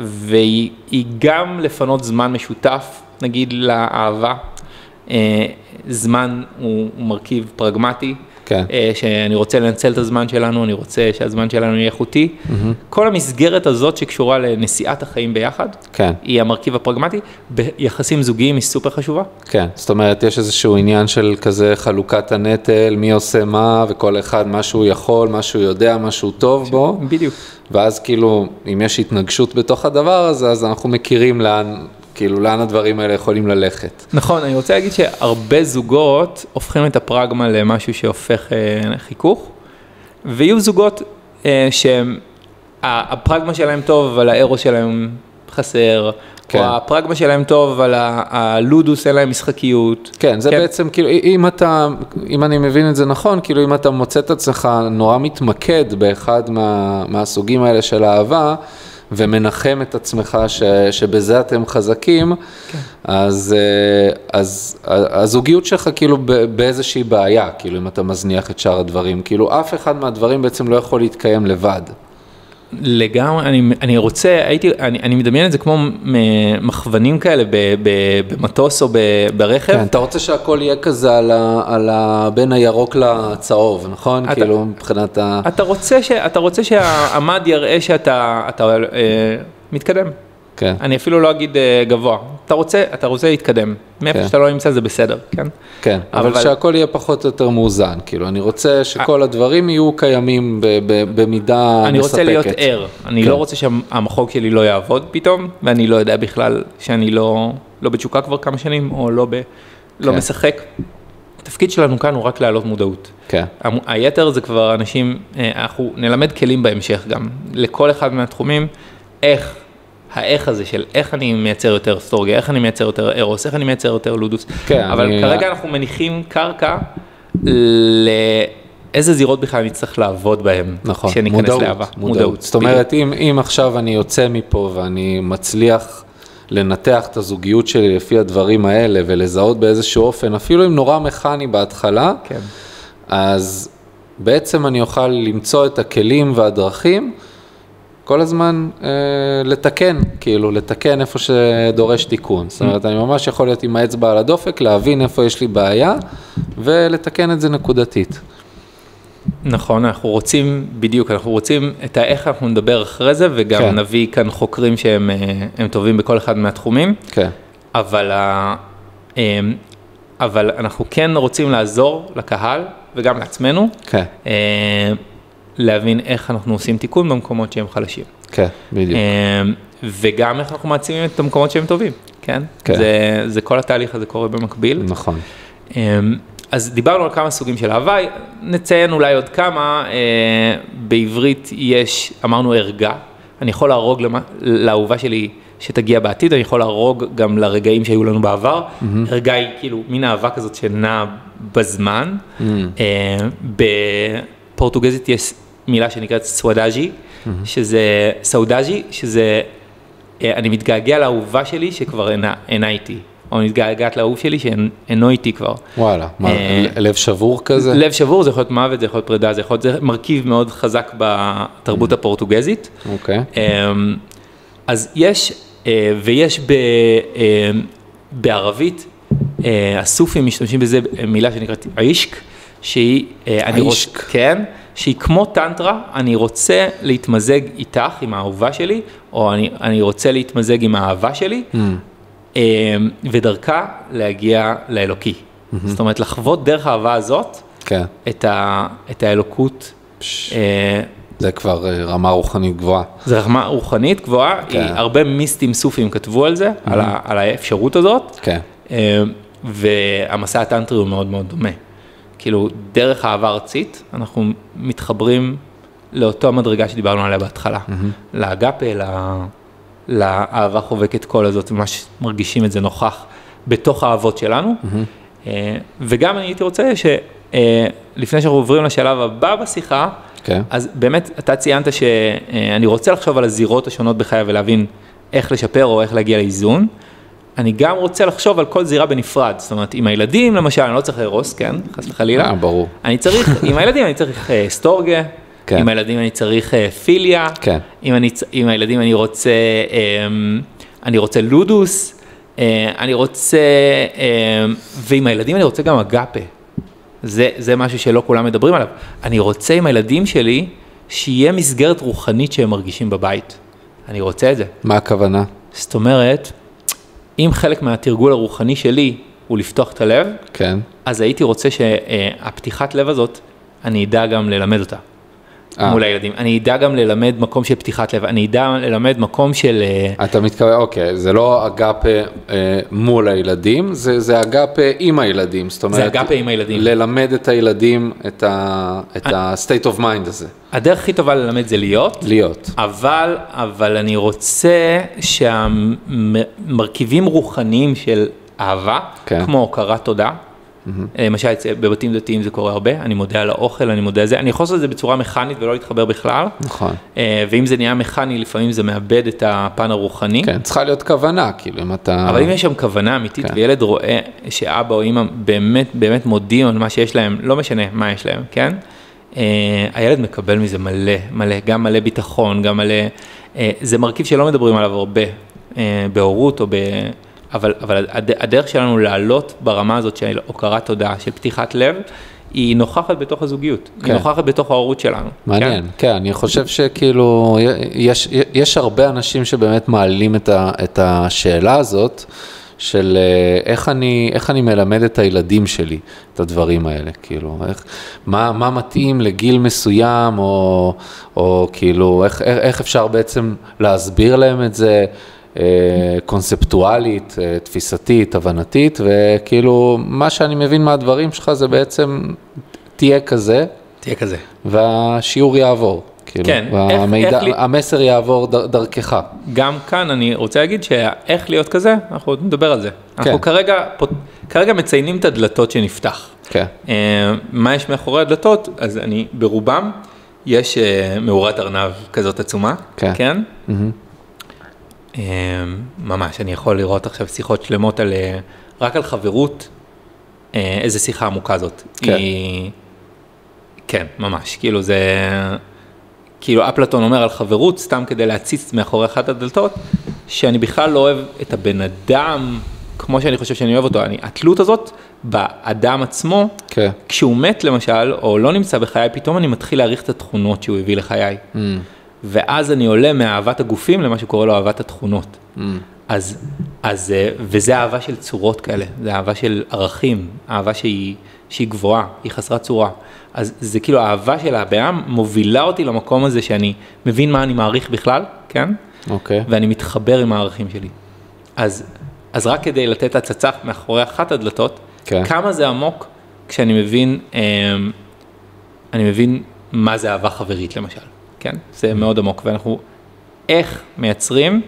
Speaker 2: והיא גם לפנות זמן משותף, נגיד לאהבה, זמן הוא מרכיב פרגמטי, שאני רוצה לנצל את הזמן שלנו, אני רוצה שהזמן שלנו יהיה איכותי. כל המסגרת הזאת שקשורה לנסיעת החיים ביחד, היא המרכיב הפרגמטי, ביחסים זוגיים היא סופר חשובה.
Speaker 1: כן, זאת אומרת, יש איזשהו עניין של כזה חלוקת הנטל, מי עושה מה, וכל אחד מה שהוא יכול, מה שהוא יודע, מה שהוא טוב בו.
Speaker 2: בדיוק.
Speaker 1: ואז כאילו, אם יש התנגשות בתוך הדבר הזה, אז אנחנו מכירים לאן הדברים האלה יכולים ללכת.
Speaker 2: נכון, אני רוצה להגיד שהרבה זוגות הופכים את הפרגמה למשהו שהופך לחיכוך, ויהיו זוגות שהפרגמה שלהם טוב, אבל הארוס שלהם חסר, או הפרגמה שלהם טוב, אבל הלודוס אין להם משחקיות.
Speaker 1: כן, זה בעצם, כאילו, אם אני מבין את זה נכון, כאילו, אם אתה מוצא את עצמך נורא מתמקד באחד מהסוגים האלה של האהבה, ומנחם את עצמך שבזה אתם חזקים, אז הזוגיות שלך כאילו באיזושהי בעיה, כאילו אם אתה מזניח את שאר הדברים, כאילו אף אחד מהדברים בעצם לא יכול להתקיים לבד.
Speaker 2: לגמרי, אני מדמיין את זה כמו מכוונים כאלה במטוס או ברכב. כן,
Speaker 1: אתה רוצה שהכל יהיה כזה בין הירוק לצהוב, נכון? כאילו מבחינת
Speaker 2: אתה רוצה שהמד יראה שאתה מתקדם.
Speaker 1: כן.
Speaker 2: אני אפילו לא אגיד גבוה. אתה רוצה להתקדם. מאיפה שאתה לא נמצא זה בסדר, כן?
Speaker 1: כן, אבל שהכל יהיה פחות או יותר מאוזן. כאילו, אני רוצה שכל הדברים יהיו קיימים במידה מספקת.
Speaker 2: אני רוצה להיות ער. אני לא רוצה שהמחוג שלי לא יעבוד פתאום, ואני לא יודע בכלל שאני לא בתשוקה כבר כמה שנים, או לא משחק. התפקיד שלנו כאן הוא רק להעלות מודעות.
Speaker 1: כן.
Speaker 2: היתר זה כבר אנשים, אנחנו נלמד כלים בהמשך גם, לכל אחד מהתחומים, האיך הזה של איך אני מייצר יותר סטורגיה, איך אני מייצר יותר אירוס, איך אני מייצר יותר לודוס.
Speaker 1: כן,
Speaker 2: אבל כרגע אנחנו מניחים קרקע לאיזה זירות בכלל אני צריך לעבוד בהן.
Speaker 1: נכון,
Speaker 2: כשניכנס לאהבה.
Speaker 1: מודעות. זאת אומרת, אם עכשיו אני יוצא מפה ואני מצליח לנתח את הזוגיות שלי לפי הדברים האלה ולזהות באיזשהו אופן, אפילו אם נורא מכני בהתחלה,
Speaker 2: כן.
Speaker 1: אז בעצם אני אוכל למצוא את הכלים והדרכים, כל הזמן לתקן, כאילו לתקן איפה שדורש תיקון. זאת אומרת, אני ממש יכול להיות עם האצבע על הדופק, להבין איפה יש לי בעיה, ולתקן את זה נקודתית.
Speaker 2: נכון, אנחנו רוצים את האיך אנחנו נדבר אחרי זה, וגם נביא כאן חוקרים שהם טובים בכל אחד מהתחומים.
Speaker 1: כן.
Speaker 2: אבל אנחנו כן רוצים לעזור לקהל, וגם לעצמנו.
Speaker 1: כן.
Speaker 2: להבין איך אנחנו עושים תיקון במקומות שהם חלשים.
Speaker 1: כן, בדיוק.
Speaker 2: וגם איך אנחנו מעצימים את המקומות שהם טובים, כן? זה כל התהליך הזה קורה במקביל.
Speaker 1: נכון.
Speaker 2: אז דיברנו על כמה סוגים של אהבה, נציין אולי עוד כמה, בעברית יש, אמרנו הרגע, אני יכול להרוג לאהובה שלי שתגיע בעתיד, אני יכול להרוג גם לרגעים שהיו לנו בעבר, הרגע היא כאילו מין אהבה כזאת שנעה בזמן, בפורטוגזית יש מילה שנקראת סוודאג'י, סאודאג'י, שזה, אני מתגעגע לאהובה שלי שכבר אינה איתי, או מתגעגעת לאהוב שלי שאינו איתי כבר.
Speaker 1: וואלה, לב שבור כזה?
Speaker 2: לב שבור, זה יכול להיות מוות, זה יכול להיות פרידה, זה מרכיב מאוד חזק בתרבות הפורטוגזית.
Speaker 1: אוקיי.
Speaker 2: אז יש, ויש בערבית, הסופים משתמשים בזה מילה שנקראת עישק, שהיא, שהיא כמו טנטרה, אני רוצה להתמזג איתך, עם האהובה שלי, או אני רוצה להתמזג עם האהבה שלי, ודרכה להגיע לאלוקי. זאת אומרת, לחוות דרך האהבה הזאת, את האלוקות.
Speaker 1: זה כבר רמה רוחנית גבוהה.
Speaker 2: זה רמה רוחנית גבוהה, הרבה מיסטים סופים כתבו על זה, על האפשרות הזאת, והמסע הטנטרי הוא מאוד מאוד דומה. כאילו, דרך האהבה ארצית, אנחנו מתחברים לאותו המדרגה שדיברנו עליה בהתחלה, לאגפה, לאהבה חובקת כל הזאת, ממש מרגישים את זה נוכח בתוך האהבות שלנו, וגם אני הייתי רוצה שלפני שאנחנו עוברים לשלב הבא בשיחה, אז באמת אתה ציינת שאני רוצה לחשוב על הזירות השונות בחיי ולהבין איך לשפר או איך להגיע לאיזון, אני גם רוצה לחשוב על כל זירה בנפרד, זאת אומרת, עם הילדים למשל, אני לא צריך להרוס, כן, חס וחלילה.
Speaker 1: ברור.
Speaker 2: אני צריך, עם הילדים אני צריך סטורגה, עם הילדים אני צריך פיליה, עם הילדים אני רוצה לודוס, ועם הילדים אני רוצה גם אגפה. זה משהו שלא כולם מדברים עליו. אני רוצה עם הילדים שלי, שיהיה מסגרת רוחנית שהם מרגישים בבית. אני רוצה את זה.
Speaker 1: מה הכוונה?
Speaker 2: זאת אומרת, אם חלק מהתרגול הרוחני שלי הוא לפתוח את הלב,
Speaker 1: כן.
Speaker 2: אז הייתי רוצה שהפתיחת לב הזאת, אני אדע גם ללמד אותה. מול הילדים. אני אדע גם ללמד מקום של פתיחת לב, אני אדע ללמד מקום של...
Speaker 1: אתה מתכוון, אוקיי, זה לא אגפה מול הילדים, זה אגפה עם הילדים. זאת אומרת,
Speaker 2: זה אגפה עם הילדים.
Speaker 1: ללמד את הילדים את ה-state of mind הזה.
Speaker 2: הדרך הכי טובה ללמד זה להיות.
Speaker 1: להיות.
Speaker 2: אבל אני רוצה שהמרכיבים רוחניים של אהבה, כמו הוקרת תודה, למשל, בבתים דתיים זה קורה הרבה, אני מודה על האוכל, אני מודה על זה, אני יכול לעשות את זה בצורה מכנית ולא להתחבר בכלל.
Speaker 1: נכון.
Speaker 2: ואם זה נהיה מכני, לפעמים זה מאבד את הפן הרוחני.
Speaker 1: כן, צריכה להיות כוונה, כאילו, אם אתה...
Speaker 2: אבל אם יש שם כוונה אמיתית, וילד רואה שאבא או אמא באמת מודים על מה שיש להם, לא משנה מה יש להם, כן? הילד מקבל מזה מלא, גם מלא ביטחון, גם מלא... זה מרכיב שלא מדברים עליו הרבה, בהורות או אבל הדרך שלנו לעלות ברמה הזאת של הוקרת תודה, של פתיחת לב, היא נוכחת בתוך הזוגיות, היא נוכחת בתוך ההורות שלנו.
Speaker 1: מעניין, כן, אני חושב שכאילו, יש הרבה אנשים שבאמת מעלים את השאלה הזאת, של איך אני מלמד את הילדים שלי, את הדברים האלה, כאילו, מה מתאים לגיל מסוים, או כאילו, איך אפשר בעצם להסביר להם את זה, קונספטואלית, תפיסתית, הבנתית, וכאילו מה שאני מבין מהדברים שלך זה בעצם תהיה כזה, והשיעור יעבור, כאילו,
Speaker 2: כן,
Speaker 1: המסר יעבור דרכך.
Speaker 2: גם כאן אני רוצה להגיד שאיך להיות כזה, אנחנו נדבר על זה. אנחנו כרגע מציינים את הדלתות שנפתח.
Speaker 1: כן.
Speaker 2: מה יש מאחורי הדלתות? אז ברובם יש מאורת ארנב כזאת עצומה, כן? ממש, אני יכול לראות עכשיו שיחות שלמות רק על חברות, איזה שיחה עמוקה זאת. כן, ממש, כאילו זה, כאילו אפלטון אומר על חברות, סתם כדי להציץ מאחורי אחת הדלתות, שאני בכלל לא אוהב את הבן אדם, כמו שאני חושב שאני אוהב אותו, התלות הזאת באדם עצמו, כשהוא מת למשל, או לא נמצא בחיי, פתאום אני מתחיל להעריך את התכונות שהוא הביא לחיי. ואז אני עולה מאהבת הגופים למה שקורא לו אהבת התכונות. וזה אהבה של צורות כאלה, זה אהבה של ערכים, אהבה שהיא גבוהה, היא חסרת צורה. אז זה כאילו האהבה של הבן מובילה אותי למקום הזה שאני מבין מה אני מעריך בכלל, כן?
Speaker 1: אוקיי.
Speaker 2: ואני מתחבר עם הערכים שלי. אז רק כדי לתת הצצה מאחורי אחת הדלתות, כמה זה עמוק כשאני מבין מה זה אהבה חברית למשל. כן? זה מאוד עמוק, ואנחנו, איך מייצרים,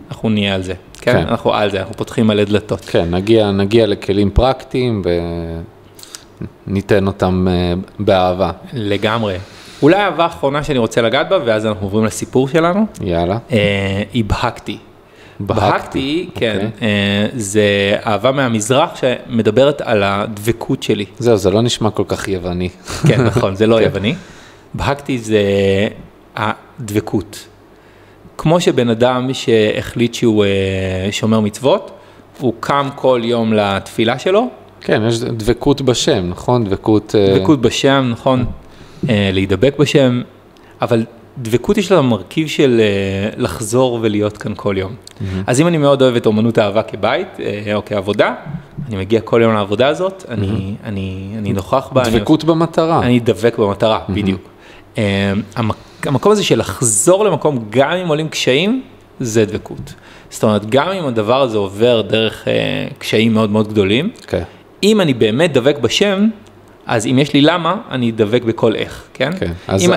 Speaker 2: אנחנו נהיה על זה, כן? אנחנו על זה, אנחנו פותחים מלא דלתות.
Speaker 1: כן, נגיע לכלים פרקטיים, וניתן אותם באהבה.
Speaker 2: לגמרי. אולי האהבה האחרונה שאני רוצה לגעת בה, ואז אנחנו עוברים לסיפור שלנו.
Speaker 1: יאללה.
Speaker 2: היא בהקתי. בהקתי, כן, זה אהבה מהמזרח שמדברת על הדבקות שלי.
Speaker 1: זהו, זה לא נשמע כל כך יווני.
Speaker 2: כן, נכון, זה לא יווני. בהקתי זה הדבקות. כמו שבן אדם שהחליט שהוא שומר מצוות, הוא קם כל יום לתפילה שלו.
Speaker 1: כן, יש דבקות בשם, נכון? דבקות
Speaker 2: בשם, נכון? להידבק בשם, אבל דבקות יש לה מרכיב של לחזור ולהיות כאן כל יום. אז אם אני מאוד אוהב את אומנות האהבה כבית או כעבודה, אני מגיע כל יום לעבודה הזאת, אני נוכח בה.
Speaker 1: דבקות במטרה.
Speaker 2: אני דבק במטרה, בדיוק. המקום הזה של לחזור למקום, גם אם עולים קשיים, זה דבקות. זאת אומרת, גם אם הדבר הזה עובר דרך קשיים מאוד מאוד גדולים, אם אני באמת דבק בשם, אז אם יש לי למה, אני דבק בכל איך, כן?
Speaker 1: כן, אז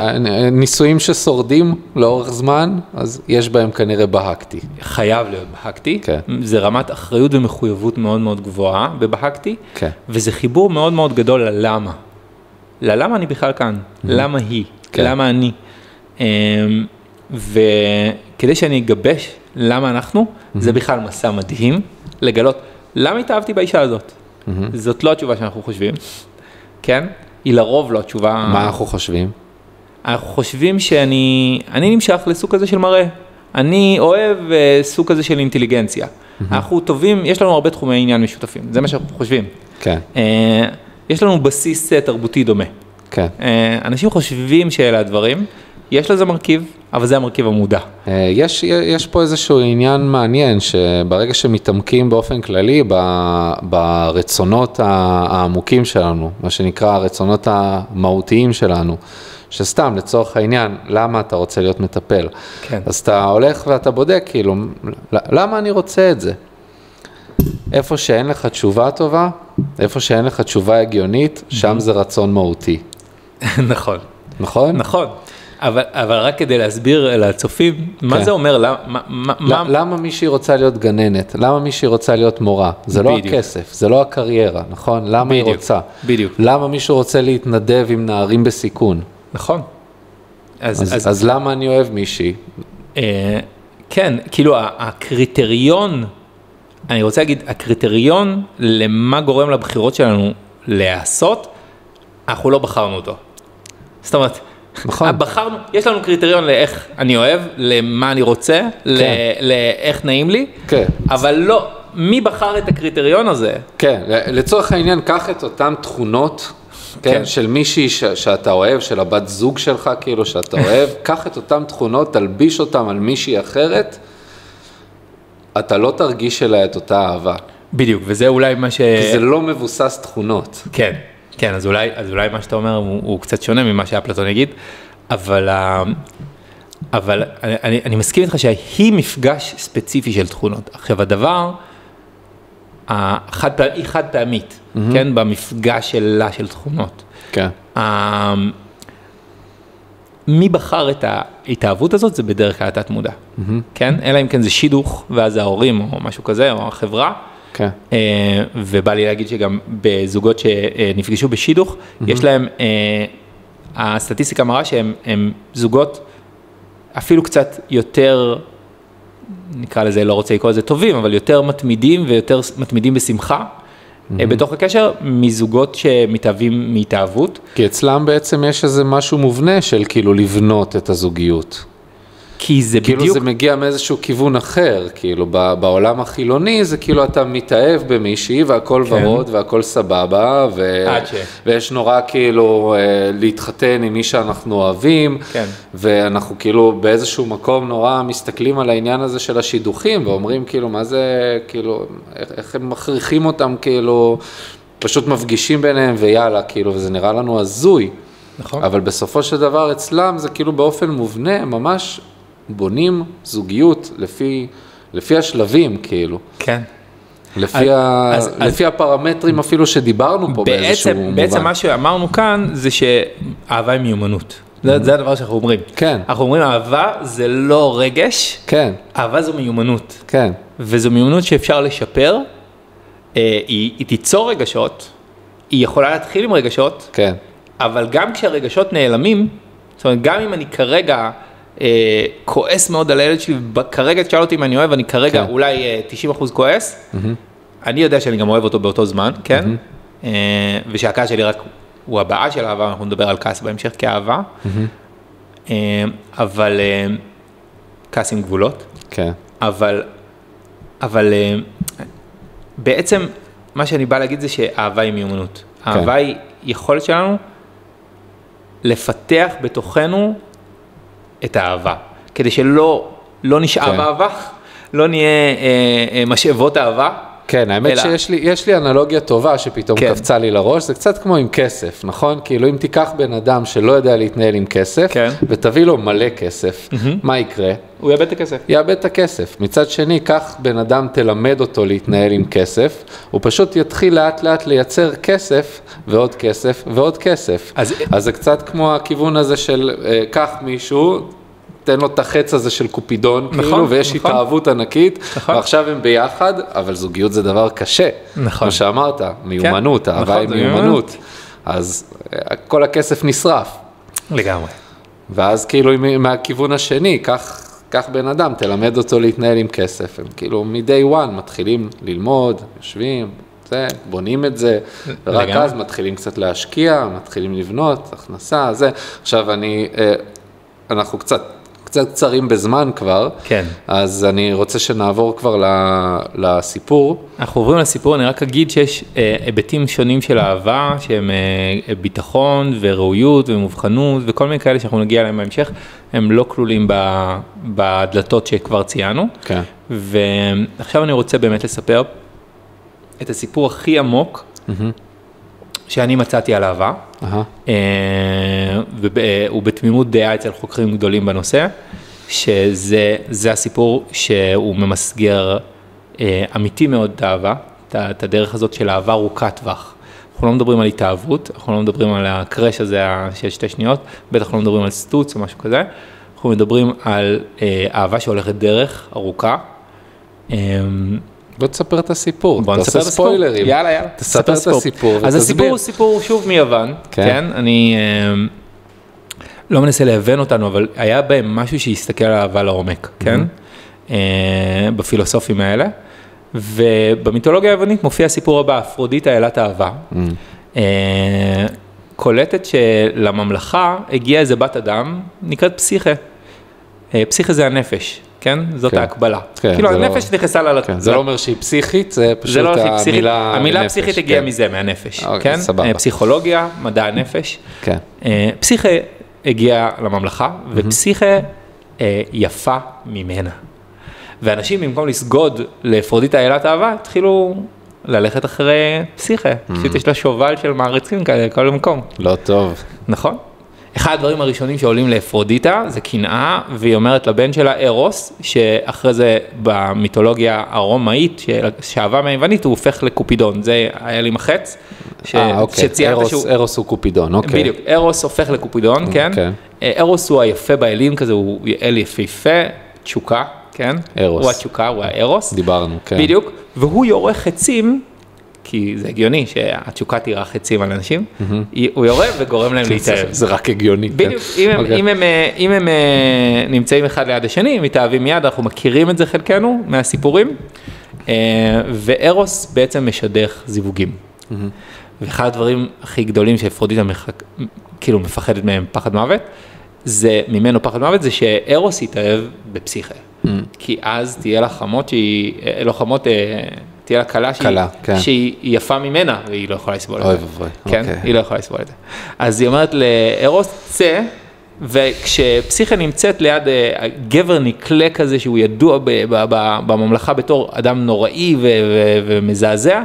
Speaker 1: ניסויים ששורדים לאורך זמן, אז יש בהם כנראה בהקתי.
Speaker 2: חייב להיות בהקתי, זה רמת אחריות ומחויבות מאוד מאוד גבוהה בבהקתי, וזה חיבור מאוד מאוד גדול ללמה. ללמה אני בכלל כאן? למה היא? למה אני? וכדי שאני אגבש למה אנחנו, זה בכלל מסע מדהים, לגלות למה התאהבתי באישה הזאת. זאת לא התשובה שאנחנו חושבים. כן? היא לרוב לא התשובה...
Speaker 1: מה אנחנו חושבים?
Speaker 2: אנחנו חושבים שאני נמשך לסוג כזה של מראה. אני אוהב סוג כזה של אינטליגנציה. אנחנו טובים, יש לנו הרבה תחומי עניין משותפים, זה מה שאנחנו חושבים.
Speaker 1: כן.
Speaker 2: יש לנו בסיס תרבותי דומה.
Speaker 1: כן.
Speaker 2: אנשים חושבים שאלה הדברים, יש לזה מרכיב, אבל זה המרכיב המודע.
Speaker 1: יש פה איזשהו עניין מעניין, שברגע שמתעמקים באופן כללי, ברצונות העמוקים שלנו, מה שנקרא הרצונות המהותיים שלנו, שסתם לצורך העניין, למה אתה רוצה להיות מטפל?
Speaker 2: כן.
Speaker 1: אז אתה הולך ואתה בודק, כאילו, למה אני רוצה את זה? איפה שאין לך תשובה טובה, איפה שאין לך תשובה הגיונית, שם זה רצון מהותי.
Speaker 2: נכון.
Speaker 1: נכון?
Speaker 2: נכון. אבל רק כדי להסביר לצופים, מה זה אומר?
Speaker 1: למה מישהי רוצה להיות גננת? למה מישהי רוצה להיות מורה? זה לא הכסף, זה לא הקריירה, נכון? למה היא רוצה?
Speaker 2: בדיוק.
Speaker 1: למה מישהו רוצה להתנדב עם נערים בסיכון?
Speaker 2: נכון.
Speaker 1: אז למה אני אוהב מישהי?
Speaker 2: כן, כאילו הקריטריון, אני רוצה להגיד, הקריטריון למה גורם לבחירות שלנו לעשות, אנחנו לא בחרנו אותו. זאת אומרת,
Speaker 1: נכון.
Speaker 2: בחרנו, יש לנו קריטריון לאיך אני אוהב, למה אני רוצה, לאיך נעים לי, אבל לא, מי בחר את הקריטריון הזה?
Speaker 1: כן, לצורך העניין, קח את אותן תכונות, כן, של מישהי שאתה אוהב, של הבת זוג שלך, כאילו שאתה אוהב, קח את אותן תכונות, תלביש אותן על מישהי אחרת, אתה לא תרגיש אליה את אותה אהבה.
Speaker 2: בדיוק, וזה אולי מה
Speaker 1: כי זה לא מבוסס תכונות.
Speaker 2: כן. כן, אז אולי מה שאתה אומר הוא קצת שונה ממה שאפלטון יגיד, אבל אני מסכים איתך שהיא מפגש ספציפי של תכונות. עכשיו, הדבר, היא חד פעמית, כן, במפגש שלה של תכונות.
Speaker 1: כן.
Speaker 2: מי בחר את ההתאהבות הזאת, זה בדרך כלל התת מודע, כן? אלא אם כן זה שידוך, ואז ההורים או משהו כזה, או החברה, ובא לי להגיד שגם בזוגות שנפגשו בשידוך, יש להם, הסטטיסטיקה מראה שהם זוגות אפילו קצת יותר, נקרא לזה, לא רוצה לקרוא לזה טובים, אבל יותר מתמידים ויותר מתמידים בשמחה, בתוך הקשר, מזוגות שמתאהבים מהתאהבות.
Speaker 1: כי אצלם בעצם יש איזה משהו מובנה של כאילו לבנות את הזוגיות.
Speaker 2: כי זה
Speaker 1: כאילו
Speaker 2: בדיוק...
Speaker 1: זה מגיע מאיזשהו כיוון אחר, כאילו בעולם החילוני זה כאילו אתה מתאהב במישהי והכל ורוד והכל סבבה, ויש נורא כאילו להתחתן עם מי שאנחנו אוהבים, ואנחנו כאילו באיזשהו מקום נורא מסתכלים על העניין הזה של השידוכים, ואומרים כאילו מה זה, כאילו איך הם מכריחים אותם כאילו, פשוט מפגישים ביניהם ויאללה, כאילו, וזה נראה לנו הזוי.
Speaker 2: נכון.
Speaker 1: אבל בסופו של דבר אצלם זה כאילו באופן מובנה, ממש בונים זוגיות לפי השלבים, כאילו.
Speaker 2: כן.
Speaker 1: לפי הפרמטרים אפילו שדיברנו פה באיזשהו מובן.
Speaker 2: בעצם מה שאמרנו כאן זה שאהבה היא מיומנות. זה הדבר שאנחנו אומרים.
Speaker 1: כן.
Speaker 2: אנחנו אומרים אהבה זה לא רגש.
Speaker 1: כן.
Speaker 2: אהבה זו מיומנות.
Speaker 1: כן.
Speaker 2: וזו מיומנות שאפשר לשפר. היא תיצור רגשות. היא יכולה להתחיל עם רגשות. כן. אבל גם כשהרגשות נעלמים, זאת אומרת, גם אם אני כרגע כועס מאוד על הילד שלי, כרגע תשאל אותי אם אני אוהב, אני כרגע אולי 90% כועס, אני יודע שאני גם אוהב אותו באותו זמן, כן? ושהכעס שלי רק הוא הבאה של אהבה, אנחנו נדבר על כעס בהמשך כאהבה, אבל כעס עם גבולות, אבל בעצם מה שאני בא להגיד זה שאהבה היא מיומנות. האהבה היא יכולת שלנו לפתח בתוכנו את האהבה, כדי שלא נשאב אהבה, לא נהיה משאבות אהבה.
Speaker 1: כן, האמת שיש לי אנלוגיה טובה שפתאום קפצה לי לראש, זה קצת כמו עם כסף, נכון? כאילו אם תיקח בן אדם שלא יודע להתנהל עם כסף, ותביא לו מלא כסף, מה יקרה?
Speaker 2: הוא יאבד את הכסף.
Speaker 1: יאבד את הכסף. מצד שני, כך בן אדם תלמד אותו להתנהל עם כסף, הוא פשוט יתחיל לאט לאט לייצר כסף, ועוד כסף, ועוד כסף. אז זה קצת כמו הכיוון הזה של קח מישהו, תן לו את החץ הזה של קופידון, כאילו, ויש התאהבות ענקית, ועכשיו הם ביחד, אבל זוגיות זה דבר קשה. כמו שאמרת, מיומנות, אהבה היא מיומנות. אז כל הכסף נשרף.
Speaker 2: לגמרי.
Speaker 1: ואז כאילו מהכיוון השני, כך בן אדם, תלמד אותו להתנהל עם כסף. הם כאילו מ-day one מתחילים ללמוד, יושבים, בונים את זה, ורק אז מתחילים קצת להשקיע, מתחילים לבנות, הכנסה, זה. עכשיו אנחנו קצת קצרים בזמן כבר, כן. אז אני רוצה שנעבור כבר לסיפור.
Speaker 2: אנחנו עוברים לסיפור, אני רק אגיד שיש היבטים שונים של אהבה, שהם ביטחון וראויות ומובחנות, וכל מיני כאלה שאנחנו נגיע אליהם בהמשך, הם לא כלולים בדלתות שכבר ציינו. כן. ועכשיו אני רוצה באמת לספר את הסיפור הכי עמוק, שאני מצאתי על אהבה, והוא בתמימות דעה אצל חוקרים גדולים בנושא, שזה הסיפור שהוא ממסגר אמיתי מאוד את האהבה, את הדרך הזאת של אהבה ארוכת טווח. אנחנו לא מדברים על התאהבות, אנחנו לא מדברים על הקרש הזה של 2 שניות, בטח לא מדברים על סטוץ או משהו כזה, אנחנו מדברים על אהבה שהולכת דרך ארוכה.
Speaker 1: בוא תספר את הסיפור,
Speaker 2: בוא נספר את הסיפור,
Speaker 1: ספוילרים.
Speaker 2: יאללה,
Speaker 1: תספר את הסיפור
Speaker 2: אז הסיפור הוא סיפור שוב מיוון, כן? אני לא מנסה להבין אותנו, אבל היה בהם משהו שהסתכל על אהבה לעומק, כן? בפילוסופים האלה. ובמיתולוגיה היוונית מופיע הסיפור הבא, אפרודיטה אלת אהבה. קולטת שלממלכה הגיעה איזה בת אדם, נקראת פסיכה. פסיכה זה הנפש, כן? זאת ההקבלה. כאילו הנפש נכנסה לה...
Speaker 1: זה לא אומר שהיא פסיכית, זה פשוט המילה...
Speaker 2: המילה פסיכית הגיעה מזה, מהנפש, כן? פסיכולוגיה, מדע הנפש. פסיכה הגיעה לממלכה, ופסיכה יפה ממנה. ואנשים במקום לסגוד לאפרודיטה אלת אהבה, התחילו ללכת אחרי פסיכה. פשוט יש לה שובל של מעריצים כאלה, כל מקום.
Speaker 1: לא טוב.
Speaker 2: נכון. אחד הדברים הראשונים שעולים לאפרודיטה, זה קנאה, והיא אומרת לבן שלה ארוס, שאחרי זה במיתולוגיה הרומאית, שאהבה מהיוונית, הוא הופך לקופידון. זה היה לי מחץ.
Speaker 1: ארוס הוא קופידון, אוקיי.
Speaker 2: בדיוק, ארוס הופך לקופידון, כן? ארוס הוא היפה באלים כזה, הוא אל יפהפה, תשוקה. כן?
Speaker 1: ארוס.
Speaker 2: הוא התשוקה, הוא הארוס.
Speaker 1: דיברנו, כן.
Speaker 2: בדיוק, והוא יורה חצים, כי זה הגיוני שהתשוקה תירה חצים על אנשים, הוא יורה וגורם להם להתאהב.
Speaker 1: זה רק הגיוני.
Speaker 2: בדיוק, אם הם נמצאים אחד ליד השני, הם מתאהבים מיד, אנחנו מכירים את זה חלקנו מהסיפורים, וארוס בעצם משדך זיווגים. ואחד הדברים הכי גדולים שאפרודיטה כאילו מפחדת מהם פחד מוות, זה ממנו פחד מוות, זה שארוס יתאהב בפסיכה. כי אז תהיה לה חמות שהיא, לא חמות, תהיה לה קלה שהיא יפה ממנה, והיא לא יכולה לסבול את זה. כן, היא לא יכולה לסבול את זה. אז היא אומרת לארוס, צא, וכשפסיכה נמצאת ליד גבר נקלה כזה, שהוא ידוע בממלכה בתור אדם נוראי ומזעזע,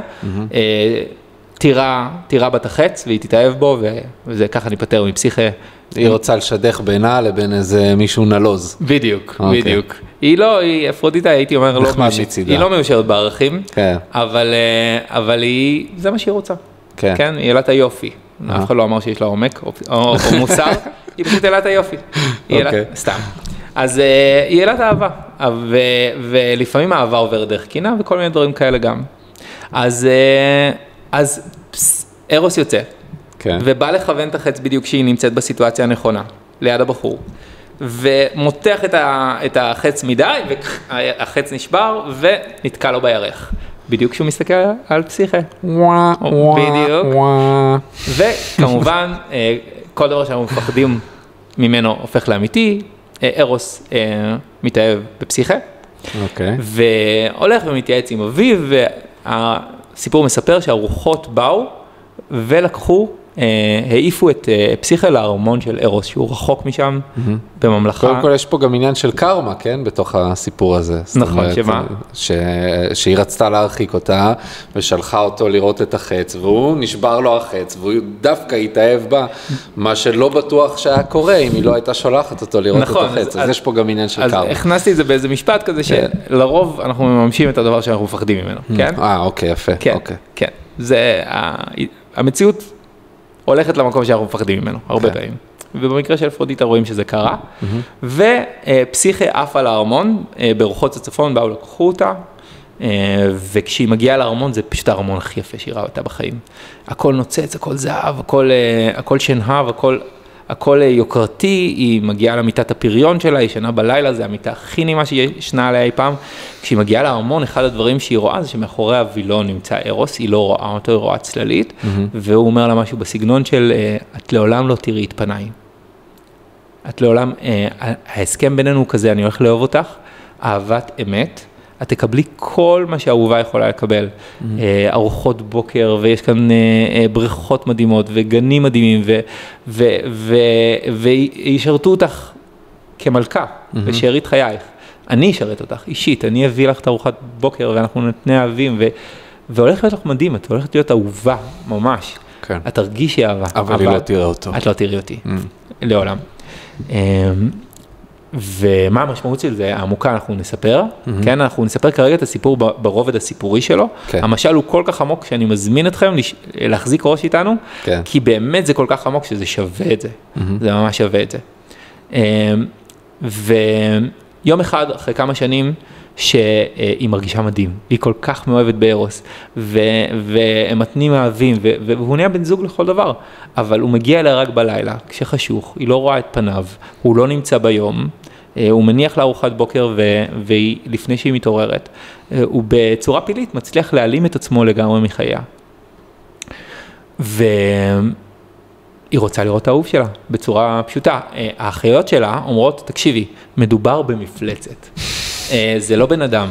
Speaker 2: תירה בת החץ, והיא תתאהב בו, וזה ככה ניפטר מפסיכה.
Speaker 1: היא רוצה לשדך בינה לבין איזה מישהו נלוז.
Speaker 2: בדיוק, בדיוק. היא לא, היא אפרודיטה, הייתי אומר, היא לא מיושרת בערכים, אבל היא, זה מה שהיא רוצה. כן, היא אלת היופי. אף אחד לא אמר שיש לה עומק או מוסר, היא פשוט אלת היופי. סתם. אז היא אלת אהבה, ולפעמים האהבה עוברת דרך קינה, וכל מיני דברים כאלה גם. אז ארוס יוצא. ובא לכוון את החץ בדיוק כשהיא נמצאת בסיטואציה הנכונה, ליד הבחור, ומותח את החץ מדי, והחץ נשבר, ונתקע לו בירך. בדיוק כשהוא מסתכל על פסיכה. בדיוק. וכמובן, כל דבר שאנחנו מפחדים ממנו הופך לאמיתי, ארוס מתאהב בפסיכה, והולך ומתייעץ עם אביו, והסיפור מספר שהרוחות באו, ולקחו, העיפו את פסיכה לארמון של ארוס, שהוא רחוק משם בממלכה.
Speaker 1: קודם כל יש פה גם עניין של קרמה, כן? בתוך הסיפור הזה.
Speaker 2: נכון, שמה?
Speaker 1: שהיא רצתה להרחיק אותה, ושלחה אותו לראות את החץ, והוא נשבר לו החץ, והוא דווקא התאהב בה, מה שלא בטוח שהיה קורה, אם היא לא הייתה שולחת אותו לראות את החץ. אז יש פה גם עניין של קרמה.
Speaker 2: אז הכנסתי את זה באיזה משפט כזה, שלרוב אנחנו מממשים את הדבר שאנחנו מפחדים ממנו, כן?
Speaker 1: אוקיי, יפה.
Speaker 2: כן, זה המציאות הולכת למקום שאנחנו מפחדים ממנו, הרבה פעמים. ובמקרה של אפרודיטה רואים שזה קרה, ופסיכה עפה לארמון, ברוחות הצפון באו לקחו אותה, וכשהיא מגיעה לארמון, זה פשוט הארמון הכי יפה שהיא ראתה בחיים. הכל נוצץ, הכל זהב, הכל שנהב, הכל יוקרתי, היא מגיעה למיטת הפריון שלה, היא ישנה בלילה, זה המיטה הכי נעימה שישנה עליה אי פעם. כשהיא מגיעה לארמון, אחד הדברים שהיא רואה זה שמאחורי הווילון נמצא ארוס, היא לא רואה אותו, היא רואה צללית, והוא אומר לה משהו בסגנון של, את לעולם לא תראי את פניי. את לעולם, ההסכם בינינו הוא כזה, אני הולך לאהוב אותך, אהבת אמת, את תקבלי כל מה שהאהובה יכולה לקבל, ארוחות בוקר, ויש כאן בריכות מדהימות, וגנים מדהימים, וישרתו אותך כמלכה, בשארית חייך. אני אשרת אותך, אישית, אני אביא לך את ארוחת בוקר, ואנחנו נתני אהבים, והולך להיות לך מדהים, את הולכת להיות אהובה, ממש.
Speaker 1: כן.
Speaker 2: את תרגישי אהבה.
Speaker 1: אבל היא לא תראה אותו.
Speaker 2: את לא תראי אותי, לעולם. ומה המשמעות של זה, העמוקה אנחנו נספר, כן, אנחנו נספר כרגע את הסיפור ברובד הסיפורי שלו, המשל הוא כל כך עמוק שאני מזמין אתכם להחזיק ראש איתנו, כי באמת זה כל כך עמוק שזה שווה את זה, זה ממש שווה את זה. ויום אחד אחרי כמה שנים שהיא מרגישה מדהים, היא כל כך מאוהבת בארוס, והם מתנים אהבים, והוא נהיה בן זוג לכל דבר, אבל הוא מגיע אליה רק בלילה, כשחשוך, היא לא רואה את פניו, הוא לא נמצא ביום, הוא מניח לארוחת בוקר, ולפני שהיא מתעוררת, הוא בצורה פלילית מצליח להעלים את עצמו לגמרי מחייה. היא רוצה לראות את האהוב שלה, בצורה פשוטה. האחיות שלה אומרות, תקשיבי, מדובר במפלצת. זה לא בן אדם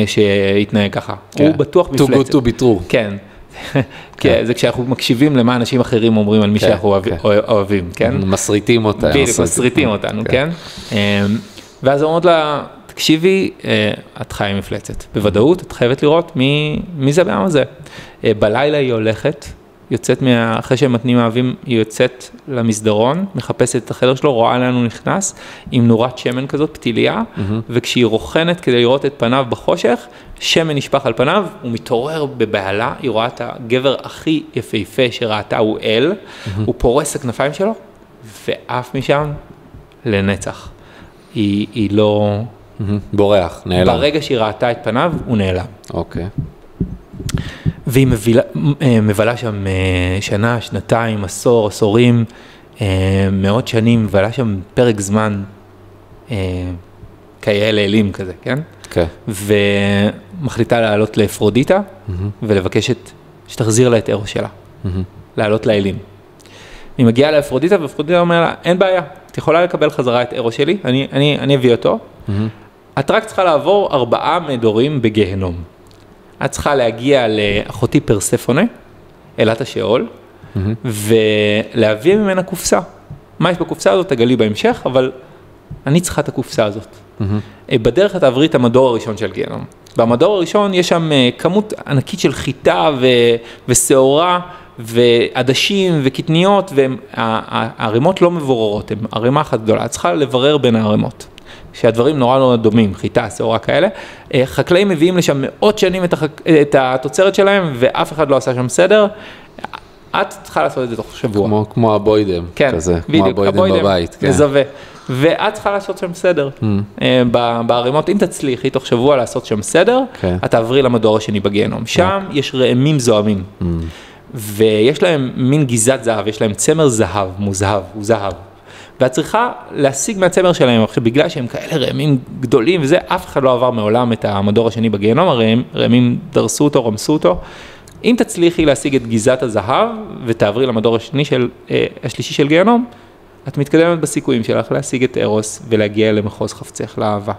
Speaker 2: שהתנהג ככה, הוא בטוח מפלצת.
Speaker 1: too good to be true.
Speaker 2: כן, זה כשאנחנו מקשיבים למה אנשים אחרים אומרים על מי שאנחנו אוהבים, כן?
Speaker 1: מסריטים אותנו.
Speaker 2: בדיוק, מסריטים אותנו, כן? ואז אומרות לה, תקשיבי, את חיה מפלצת. בוודאות, את חייבת לראות מי זה בעם הזה. בלילה היא הולכת, יוצאת אחרי שהם מתנים אהבים, היא יוצאת למסדרון, מחפשת את החדר שלו, רואה לאן הוא נכנס, עם נורת שמן כזאת, פתיליה, וכשהיא רוחנת כדי לראות את פניו בחושך, שמן נשפך על פניו, הוא מתעורר בבהלה, היא רואה את הגבר הכי יפהפה שראתה, הוא אל, הוא פורס את הכנפיים שלו, ואף משם לנצח. היא לא...
Speaker 1: בורח, נעלם.
Speaker 2: ברגע שהיא ראתה את פניו, הוא נעלם.
Speaker 1: אוקיי.
Speaker 2: והיא מבלה שם שנה, שנתיים, עשור, עשורים, מאות שנים, מבלה שם פרק זמן כאלה אלים כזה, כן?
Speaker 1: כן.
Speaker 2: ומחליטה לעלות לאפרודיטה, ולבקש שתחזיר לה את ארוס שלה, לעלות לאלים. היא מגיעה לאפרודיטה, ואפרודיטה אומר לה, אין בעיה, את יכולה לקבל חזרה את ארוס שלי, אני אביא אותו, את רק צריכה לעבור 4 מדורים בגהנום. את צריכה להגיע לאחותי פרספונה, אלת השאול, ולהביא ממנה קופסה. מה יש בקופסה הזאת? תגלי בהמשך, אבל אני צריכה את הקופסה הזאת. בדרך את תעברי את המדור הראשון של גיהנום. במדור הראשון יש שם כמות ענקית של חיטה ושעורה, ועדשים וקטניות, והערימות לא מבוררות, הן ערימה אחת גדולה. את צריכה לברר בין הערימות. שהדברים נורא דומים, חיטה, שעורה כאלה, חקלאים מביאים לשם מאות שנים את התוצרת שלהם, ואף אחד לא עשה שם סדר, את צריכה לעשות את זה תוך שבוע.
Speaker 1: כמו הבוידם,
Speaker 2: כן,
Speaker 1: כזה,
Speaker 2: בדיוק,
Speaker 1: כמו הבוידם בבית.
Speaker 2: כן. מזווה. ואת צריכה לעשות שם סדר. בערימות, אם תצליחי תוך שבוע לעשות שם סדר, את תעברי למדור השני בגיהנום. שם יש רעמים זוהמים, ויש להם מין גיזת זהב, יש להם צמר זהב, מוזהב, הוא זהב. ואת צריכה להשיג מהצמר שלהם, בגלל שהם כאלה רעמים גדולים, וזה אף אחד לא עבר מעולם את המדור השני בגיהנום, הרעמים דרסו אותו, רמסו אותו. אם תצליחי להשיג את גיזת הזהב, ותעברי למדור השלישי של גיהנום, את מתקדמת בסיכויים שלך להשיג את ארוס, ולהגיע למחוז חפצך לאהבה.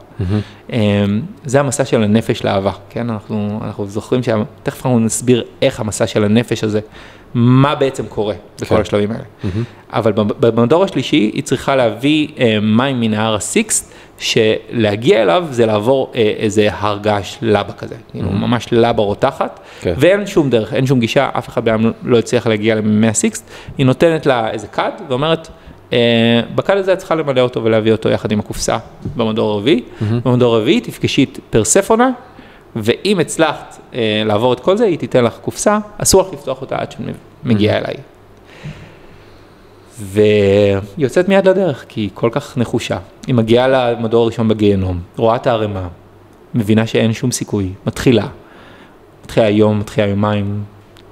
Speaker 2: זה המסע של הנפש לאהבה, כן? אנחנו זוכרים תכף אנחנו נסביר איך המסע של הנפש הזה, מה בעצם קורה בכל השלבים האלה. אבל במדור השלישי היא צריכה להביא מים מנהר הסיקסט, שלהגיע אליו זה לעבור איזה הרגש לבה כזה, ממש לבה רותחת, ואין שום דרך, אין שום גישה, אף אחד בעם לא הצליח להגיע למי הסיקסט, היא נותנת לה איזה קד ואומרת, בקד הזה את צריכה למלא אותו ולהביא אותו יחד עם הקופסה במדור הרביעי, במדור הרביעי תפגשי את פרספונה, ואם הצלחת לעבור את כל זה, היא תיתן לך קופסה, אסור לך לפתוח אותה עד שמגיעה אליי. ויוצאת מיד לדרך, כי היא כל כך נחושה. היא מגיעה למדור הראשון בגיהנום, רואה את הערימה, מבינה שאין שום סיכוי, מתחילה היום, מתחילה יומיים,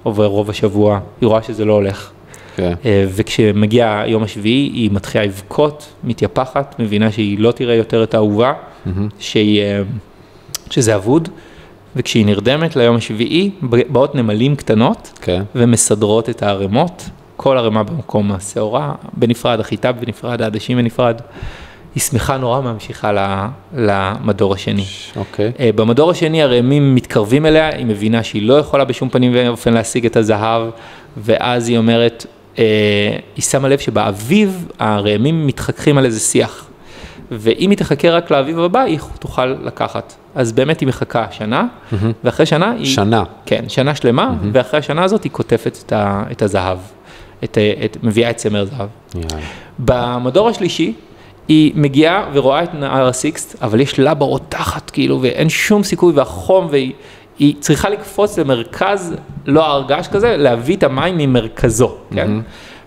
Speaker 2: עובר רוב השבוע, היא רואה שזה לא הולך. וכשמגיע יום השביעי, היא מתחילה לבכות, מתייפחת, מבינה שהיא לא תראה יותר את האהובה, שזה אבוד, וכשהיא נרדמת ליום השביעי, באות נמלים קטנות, ומסדרות את הערימות, כל ערימה במקום השעורה, בנפרד, החיטה בנפרד, העדשים בנפרד, היא שמחה נורא ממשיכה למדור השני. במדור השני הרעמים מתקרבים אליה, היא מבינה שהיא לא יכולה בשום פנים ואופן להשיג את הזהב, ואז היא אומרת, היא שמה לב שבאביב הרעמים מתחככים על איזה שיח, ואם היא תחכה רק לאביב הבא, היא תוכל לקחת אז באמת היא מחכה שנה, ואחרי שנה היא...
Speaker 1: שנה.
Speaker 2: כן, שנה שלמה, ואחרי השנה הזאת היא כותפת את הזהב, מביאה את צמר זהב. במדור השלישי, היא מגיעה ורואה את נהר הסיקסט, אבל יש לה ברותחת, כאילו, ואין שום סיכוי, והחום, והיא צריכה לקפוץ למרכז, לא הרגש כזה, להביא את המים ממרכזו, כן?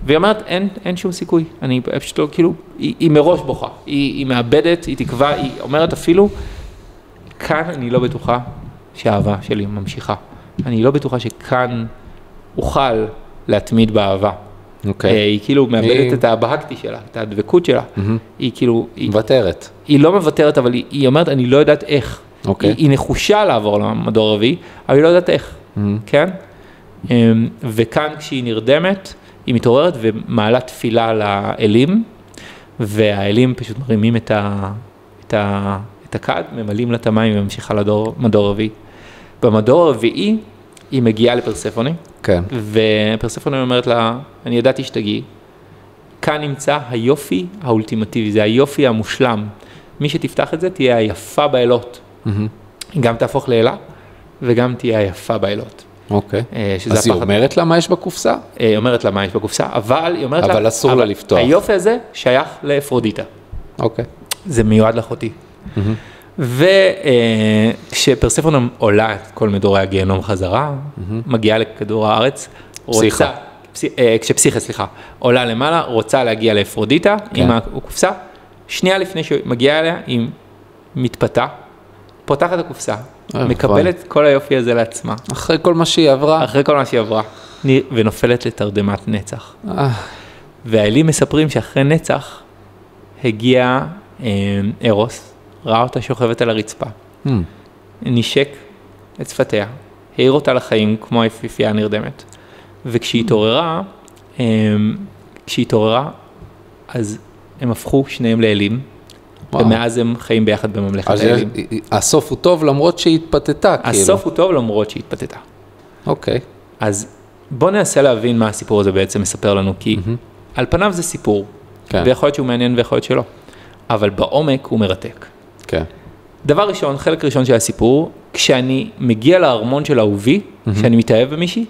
Speaker 2: והיא אומרת, אין שום סיכוי, אני פשוט לא, כאילו, היא מראש בוכה, היא מאבדת, היא תקווה, היא אומרת אפילו, כאן אני לא בטוחה שהאהבה שלי ממשיכה. אני לא בטוחה שכאן אוכל להתמיד באהבה. היא כאילו מאבדת את הבהקתי שלה, את הדבקות שלה. היא כאילו...
Speaker 1: מוותרת.
Speaker 2: היא לא מוותרת, אבל היא אומרת, אני לא יודעת איך. היא נחושה לעבור למדור הרביעי, אבל היא לא יודעת איך. כן? וכאן כשהיא נרדמת, היא מתעוררת ומעלה תפילה לאלים, והאלים פשוט מרימים את הכד, ממלאים לה את המים וממשיכה למדור הרביעי. במדור הרביעי היא מגיעה לפרספוני,
Speaker 1: כן.
Speaker 2: ופרספוני אומרת לה, אני ידעתי שתגיעי, כאן נמצא היופי האולטימטיבי, זה היופי המושלם. מי שתפתח את זה תהיה היפה באלות. היא גם תהפוך לאלה, וגם תהיה היפה באלות.
Speaker 1: אוקיי. אז היא אומרת לה מה יש בקופסה?
Speaker 2: היא אומרת לה מה יש בקופסה, אבל היא אומרת לה...
Speaker 1: אבל אסור לה לפתוח.
Speaker 2: היופי הזה שייך לאפרודיטה.
Speaker 1: אוקיי.
Speaker 2: זה מיועד לאחותי. וכשפרספונה עולה את כל מדורי הגיהנום חזרה, מגיעה לכדור הארץ, כשפסיכה, עולה למעלה, רוצה להגיע לאפרודיטה עם הקופסה, שנייה לפני שמגיעה אליה, היא מתפתה, פותחת הקופסה, מקבלת כל היופי הזה לעצמה.
Speaker 1: אחרי כל מה שהיא עברה.
Speaker 2: אחרי כל מה שהיא עברה, ונופלת לתרדמת נצח. והאלים מספרים שאחרי נצח הגיע ארוס, ראה אותה שוכבת על הרצפה, נשק את שפתיה, העיר אותה לחיים כמו היפיפייה הנרדמת, וכשהיא התעוררה, אז הם הפכו שניהם לאלים, ומאז הם חיים ביחד בממלכת האלים.
Speaker 1: הסוף הוא טוב למרות שהיא התפתתה, כאילו.
Speaker 2: הסוף הוא טוב למרות שהיא התפתתה.
Speaker 1: אוקיי.
Speaker 2: אז בוא ננסה להבין מה הסיפור הזה בעצם מספר לנו, כי על פניו זה סיפור, ויכול להיות שהוא מעניין ויכול להיות שלא, אבל בעומק הוא מרתק.
Speaker 1: כן.
Speaker 2: דבר ראשון, חלק ראשון של הסיפור, כשאני מגיע לארמון של אהובי, כשאני מתאהב במישהי,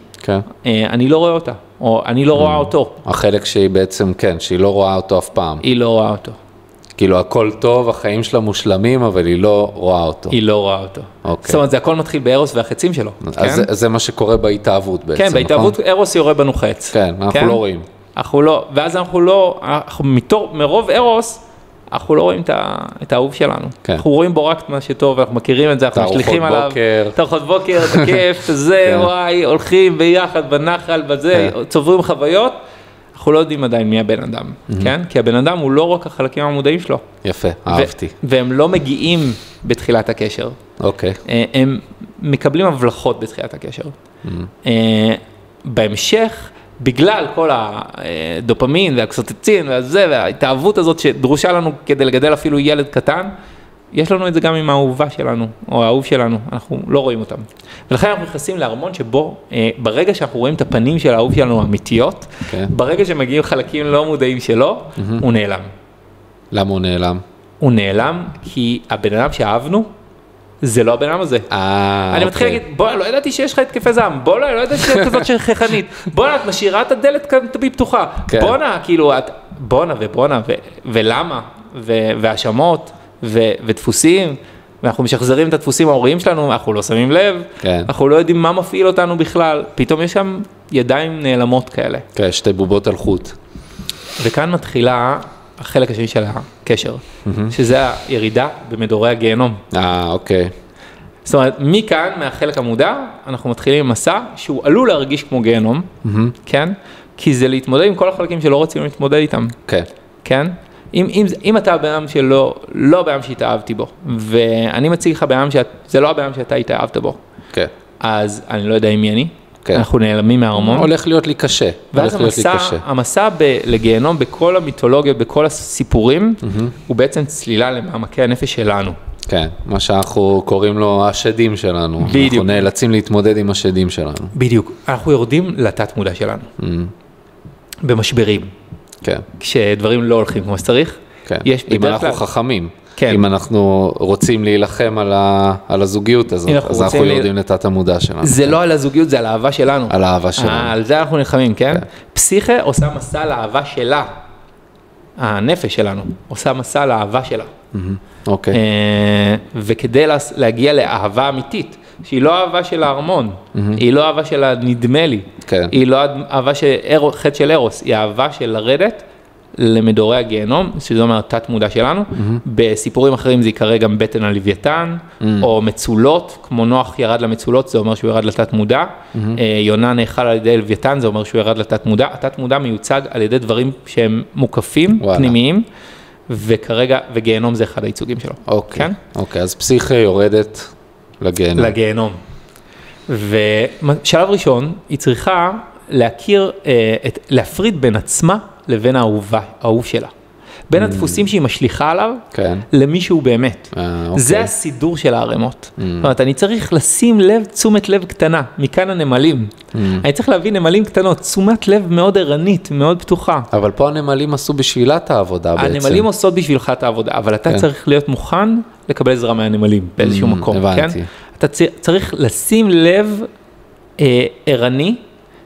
Speaker 2: אני לא רואה אותה, או אני לא רואה אותו.
Speaker 1: החלק שהיא בעצם, כן, שהיא לא רואה אותו אף פעם.
Speaker 2: היא לא רואה אותו.
Speaker 1: כאילו הכל טוב, החיים שלה מושלמים, אבל היא לא רואה אותו.
Speaker 2: היא לא רואה אותו. זאת אומרת, זה הכל מתחיל בארוס והחצים שלו.
Speaker 1: אז זה מה שקורה בהתאהבות בעצם,
Speaker 2: כן, בהתאהבות ארוס יורה בנו חץ.
Speaker 1: כן, אנחנו לא רואים.
Speaker 2: אנחנו לא, ואז אנחנו לא, מרוב ארוס, אנחנו לא רואים את האהוב שלנו. אנחנו רואים בו רק מה שטוב, אנחנו מכירים את זה, אנחנו משליחים עליו. את ארוחות בוקר, את הכיף, את זה, וואי, הולכים ביחד בנחל, בזה, צוברים חוויות. אנחנו לא יודעים עדיין מי הבן אדם, כן? כי הבן אדם הוא לא רק החלקים המודעים שלו.
Speaker 1: יפה, אהבתי.
Speaker 2: והם לא מגיעים בתחילת הקשר.
Speaker 1: אוקיי.
Speaker 2: הם מקבלים הבלחות בתחילת הקשר. בהמשך, בגלל כל הדופמין והאקסוטוצין וההתאהבות הזאת שדרושה לנו כדי לגדל אפילו ילד קטן, יש לנו את זה גם עם האהובה שלנו, או האהוב שלנו, אנחנו לא רואים אותם. ולכן אנחנו נכנסים לארמון שבו, ברגע שאנחנו רואים את הפנים של האהוב שלנו האמיתיות, ברגע שמגיעים חלקים לא מודעים שלו, הוא נעלם.
Speaker 1: למה הוא נעלם?
Speaker 2: הוא נעלם כי הבן אדם שאהבנו, זה לא הבן אדם הזה. אני מתחיל להגיד, בוא, לא ידעתי שיש לך התקפי זעם, בוא, לא ידעתי שיש כזאת שכחנית, בוא, את משאירה את הדלת כאן תמיד פתוחה, בוא, כאילו, בוא, ולמה, והאשמות, ודפוסים, ואנחנו משחזרים את הדפוסים ההוריים שלנו, אנחנו לא שמים לב, אנחנו לא יודעים מה מפעיל אותנו בכלל, פתאום יש שם ידיים נעלמות כאלה.
Speaker 1: כן, שתי בובות על חוט.
Speaker 2: וכאן מתחילה החלק השני של הקשר, שזה הירידה במדורי הגיהנום.
Speaker 1: אוקיי.
Speaker 2: זאת אומרת, מכאן, מהחלק המודע, אנחנו מתחילים מסע שהוא עלול להרגיש כמו גיהנום, כן? כי זה להתמודד עם כל החלקים שלא רוצים להתמודד איתם.
Speaker 1: כן.
Speaker 2: כן? אם אתה הבן שלא, לא הבן שהתאהבתי בו, ואני מציג לך בן שזה לא הבן שאתה התאהבת בו,
Speaker 1: כן.
Speaker 2: אז אני לא יודע עם מי אני, אנחנו נעלמים מהארמון.
Speaker 1: הולך להיות לי קשה.
Speaker 2: ואז המסע לגיהנום בכל המיתולוגיות, בכל הסיפורים, הוא בעצם צלילה למעמקי הנפש שלנו.
Speaker 1: כן, מה שאנחנו קוראים לו השדים שלנו. בדיוק. אנחנו נאלצים להתמודד עם השדים שלנו.
Speaker 2: בדיוק. אנחנו יורדים לתת מודע שלנו. במשברים.
Speaker 1: כן.
Speaker 2: כשדברים לא הולכים כמו שצריך.
Speaker 1: כן. אם אנחנו חכמים. אם אנחנו רוצים להילחם על הזוגיות הזאת, אז אנחנו יורדים לתת המודע שלנו.
Speaker 2: זה לא על הזוגיות, זה על האהבה שלנו.
Speaker 1: על האהבה שלנו.
Speaker 2: על זה אנחנו נלחמים, כן? פסיכה עושה מסע לאהבה שלה. הנפש שלנו עושה מסע לאהבה שלה.
Speaker 1: אוקיי.
Speaker 2: וכדי להגיע לאהבה אמיתית, שהיא לא אהבה של ההרמון, היא לא אהבה של הנדמה לי, היא לא אהבה של חטא של ארוס, היא אהבה של לרדת למדורי הגיהנום, שזה אומר תת מודע שלנו, בסיפורים אחרים זה יקרא גם בטן הלוויתן, או מצולות, כמו נוח ירד למצולות, זה אומר שהוא ירד לתת מודע, יונה נאכל על ידי לוויתן, זה אומר שהוא ירד לתת מודע, התת מודע מיוצג על ידי דברים שהם מוקפים, פנימיים, וכרגע, וגיהנום זה אחד הייצוגים שלו.
Speaker 1: אוקיי, אז פסיכה יורדת לגיהנום.
Speaker 2: לגיהנום. ושלב ראשון, היא צריכה להכיר, להפריד בין עצמה לבין האהוב שלה. בין הדפוסים שהיא משליחה עליו, למישהו באמת. זה הסידור של הערמות. זאת אומרת, אני צריך לשים לב, תשומת לב קטנה, מכאן הנמלים. אני צריך להביא נמלים קטנות, תשומת לב מאוד ערנית, מאוד פתוחה.
Speaker 1: אבל פה הנמלים עשו בשבילת העבודה בעצם.
Speaker 2: הנמלים עושות בשבילך את העבודה, אבל אתה צריך להיות מוכן לקבל עזרה מהנמלים, באיזשהו מקום.
Speaker 1: הבנתי.
Speaker 2: אתה צריך לשים לב ערני,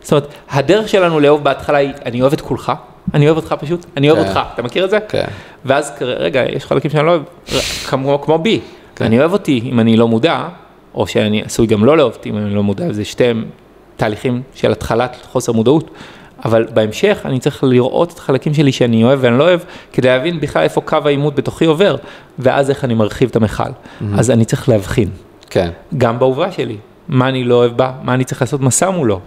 Speaker 2: זאת אומרת, הדרך שלנו לאהוב בהתחלה היא, אני אוהב את כולך, אני אוהב אותך פשוט, אני אוהב אותך, אתה מכיר את זה?
Speaker 1: כן.
Speaker 2: ואז, רגע, יש חלקים שאני לא אוהב, כמו בי, אני אוהב אותי אם אני לא מודע, או שאני עשוי גם לא לאהוב אותי אם אני לא מודע, זה שתי תהליכים של התחלת חוסר מודעות, אבל בהמשך אני צריך לראות את החלקים שלי שאני אוהב ואני לא אוהב, כדי להבין בכלל איפה קו העימות בתוכי עובר, ואז איך אני מרחיב את המחל. אז אני צריך להבחין.
Speaker 1: כן.
Speaker 2: גם באהובה שלי. מה אני לא אוהב בה, מה אני צריך לעשות מסע מולו.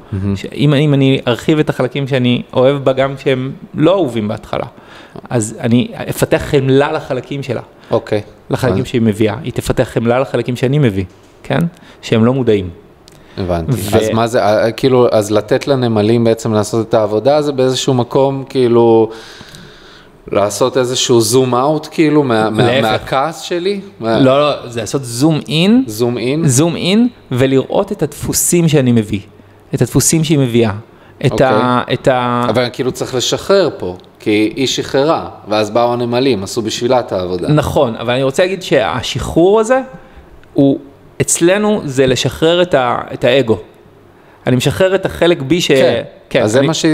Speaker 2: אם אני ארחיב את החלקים שאני אוהב בה גם שהם לא אהובים בהתחלה, אז אני אפתח חמלה לחלקים שלה.
Speaker 1: אוקיי.
Speaker 2: לחלקים שהיא מביאה. היא תפתח חמלה לחלקים שאני מביא, כן? שהם לא מודעים.
Speaker 1: הבנתי. אז מה זה, כאילו, אז לתת לנמלים בעצם לעשות את העבודה, זה באיזשהו מקום, כאילו, לעשות איזשהו זום אאוט, כאילו, מהכעס שלי?
Speaker 2: לא, זה לעשות זום אין.
Speaker 1: זום אין?
Speaker 2: זום אין, ולראות את הדפוסים שאני מביא. את הדפוסים שהיא מביאה.
Speaker 1: אבל כאילו צריך לשחרר פה, כי היא שחררה, ואז באו הנמלים, עשו בשבילה את העבודה.
Speaker 2: נכון, אבל אני רוצה להגיד שהשחרור הזה, הוא, אצלנו זה לשחרר את האגו. אני משחרר את החלק בי ש...
Speaker 1: כן, אז זה מה ש...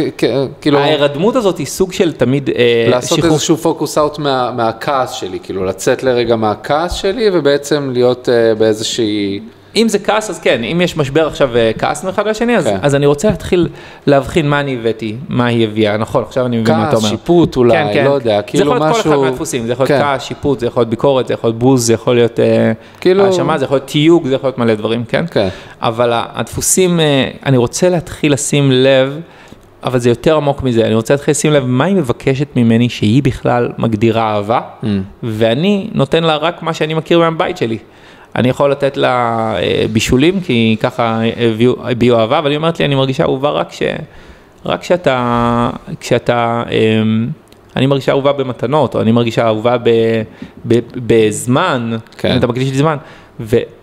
Speaker 1: כאילו...
Speaker 2: ההירדמות הזאת היא סוג של תמיד
Speaker 1: לעשות איזשהו פוקוס אאוט מהכעס שלי, כאילו לצאת לרגע מהכעס שלי, ובעצם להיות באיזושהי...
Speaker 2: אם זה כעס, אז כן, אם יש משבר עכשיו כעס מאחד לשני, אז אני רוצה להתחיל להבחין מה אני הבאתי, מה היא הביאה, נכון, עכשיו אני מבין מה אתה אומר.
Speaker 1: כעס, שיפוט אולי, לא יודע, כאילו משהו...
Speaker 2: זה יכול להיות כל אחד מהדפוסים, זה יכול להיות כעס, שיפוט, זה יכול להיות ביקורת, זה יכול להיות בוז, זה יכול להיות האשמה, זה יכול להיות תיוג, זה יכול להיות מלא דברים, כן? אבל הדפוסים, אני רוצה להתחיל לשים לב, אבל זה יותר עמוק מזה, אני רוצה להתחיל לשים לב מה היא מבקשת ממני שהיא בכלל מגדירה אהבה, ואני נותן לה רק מה שאני מכיר מהבית שלי. אני יכול לתת לה בישולים, כי ככה הביאו אהבה, אבל היא אומרת לי, אני מרגישה אהובה רק כשאתה, אני מרגישה אהובה במתנות, או אני מרגישה אהובה בזמן, אם אתה מקדיש לי זמן,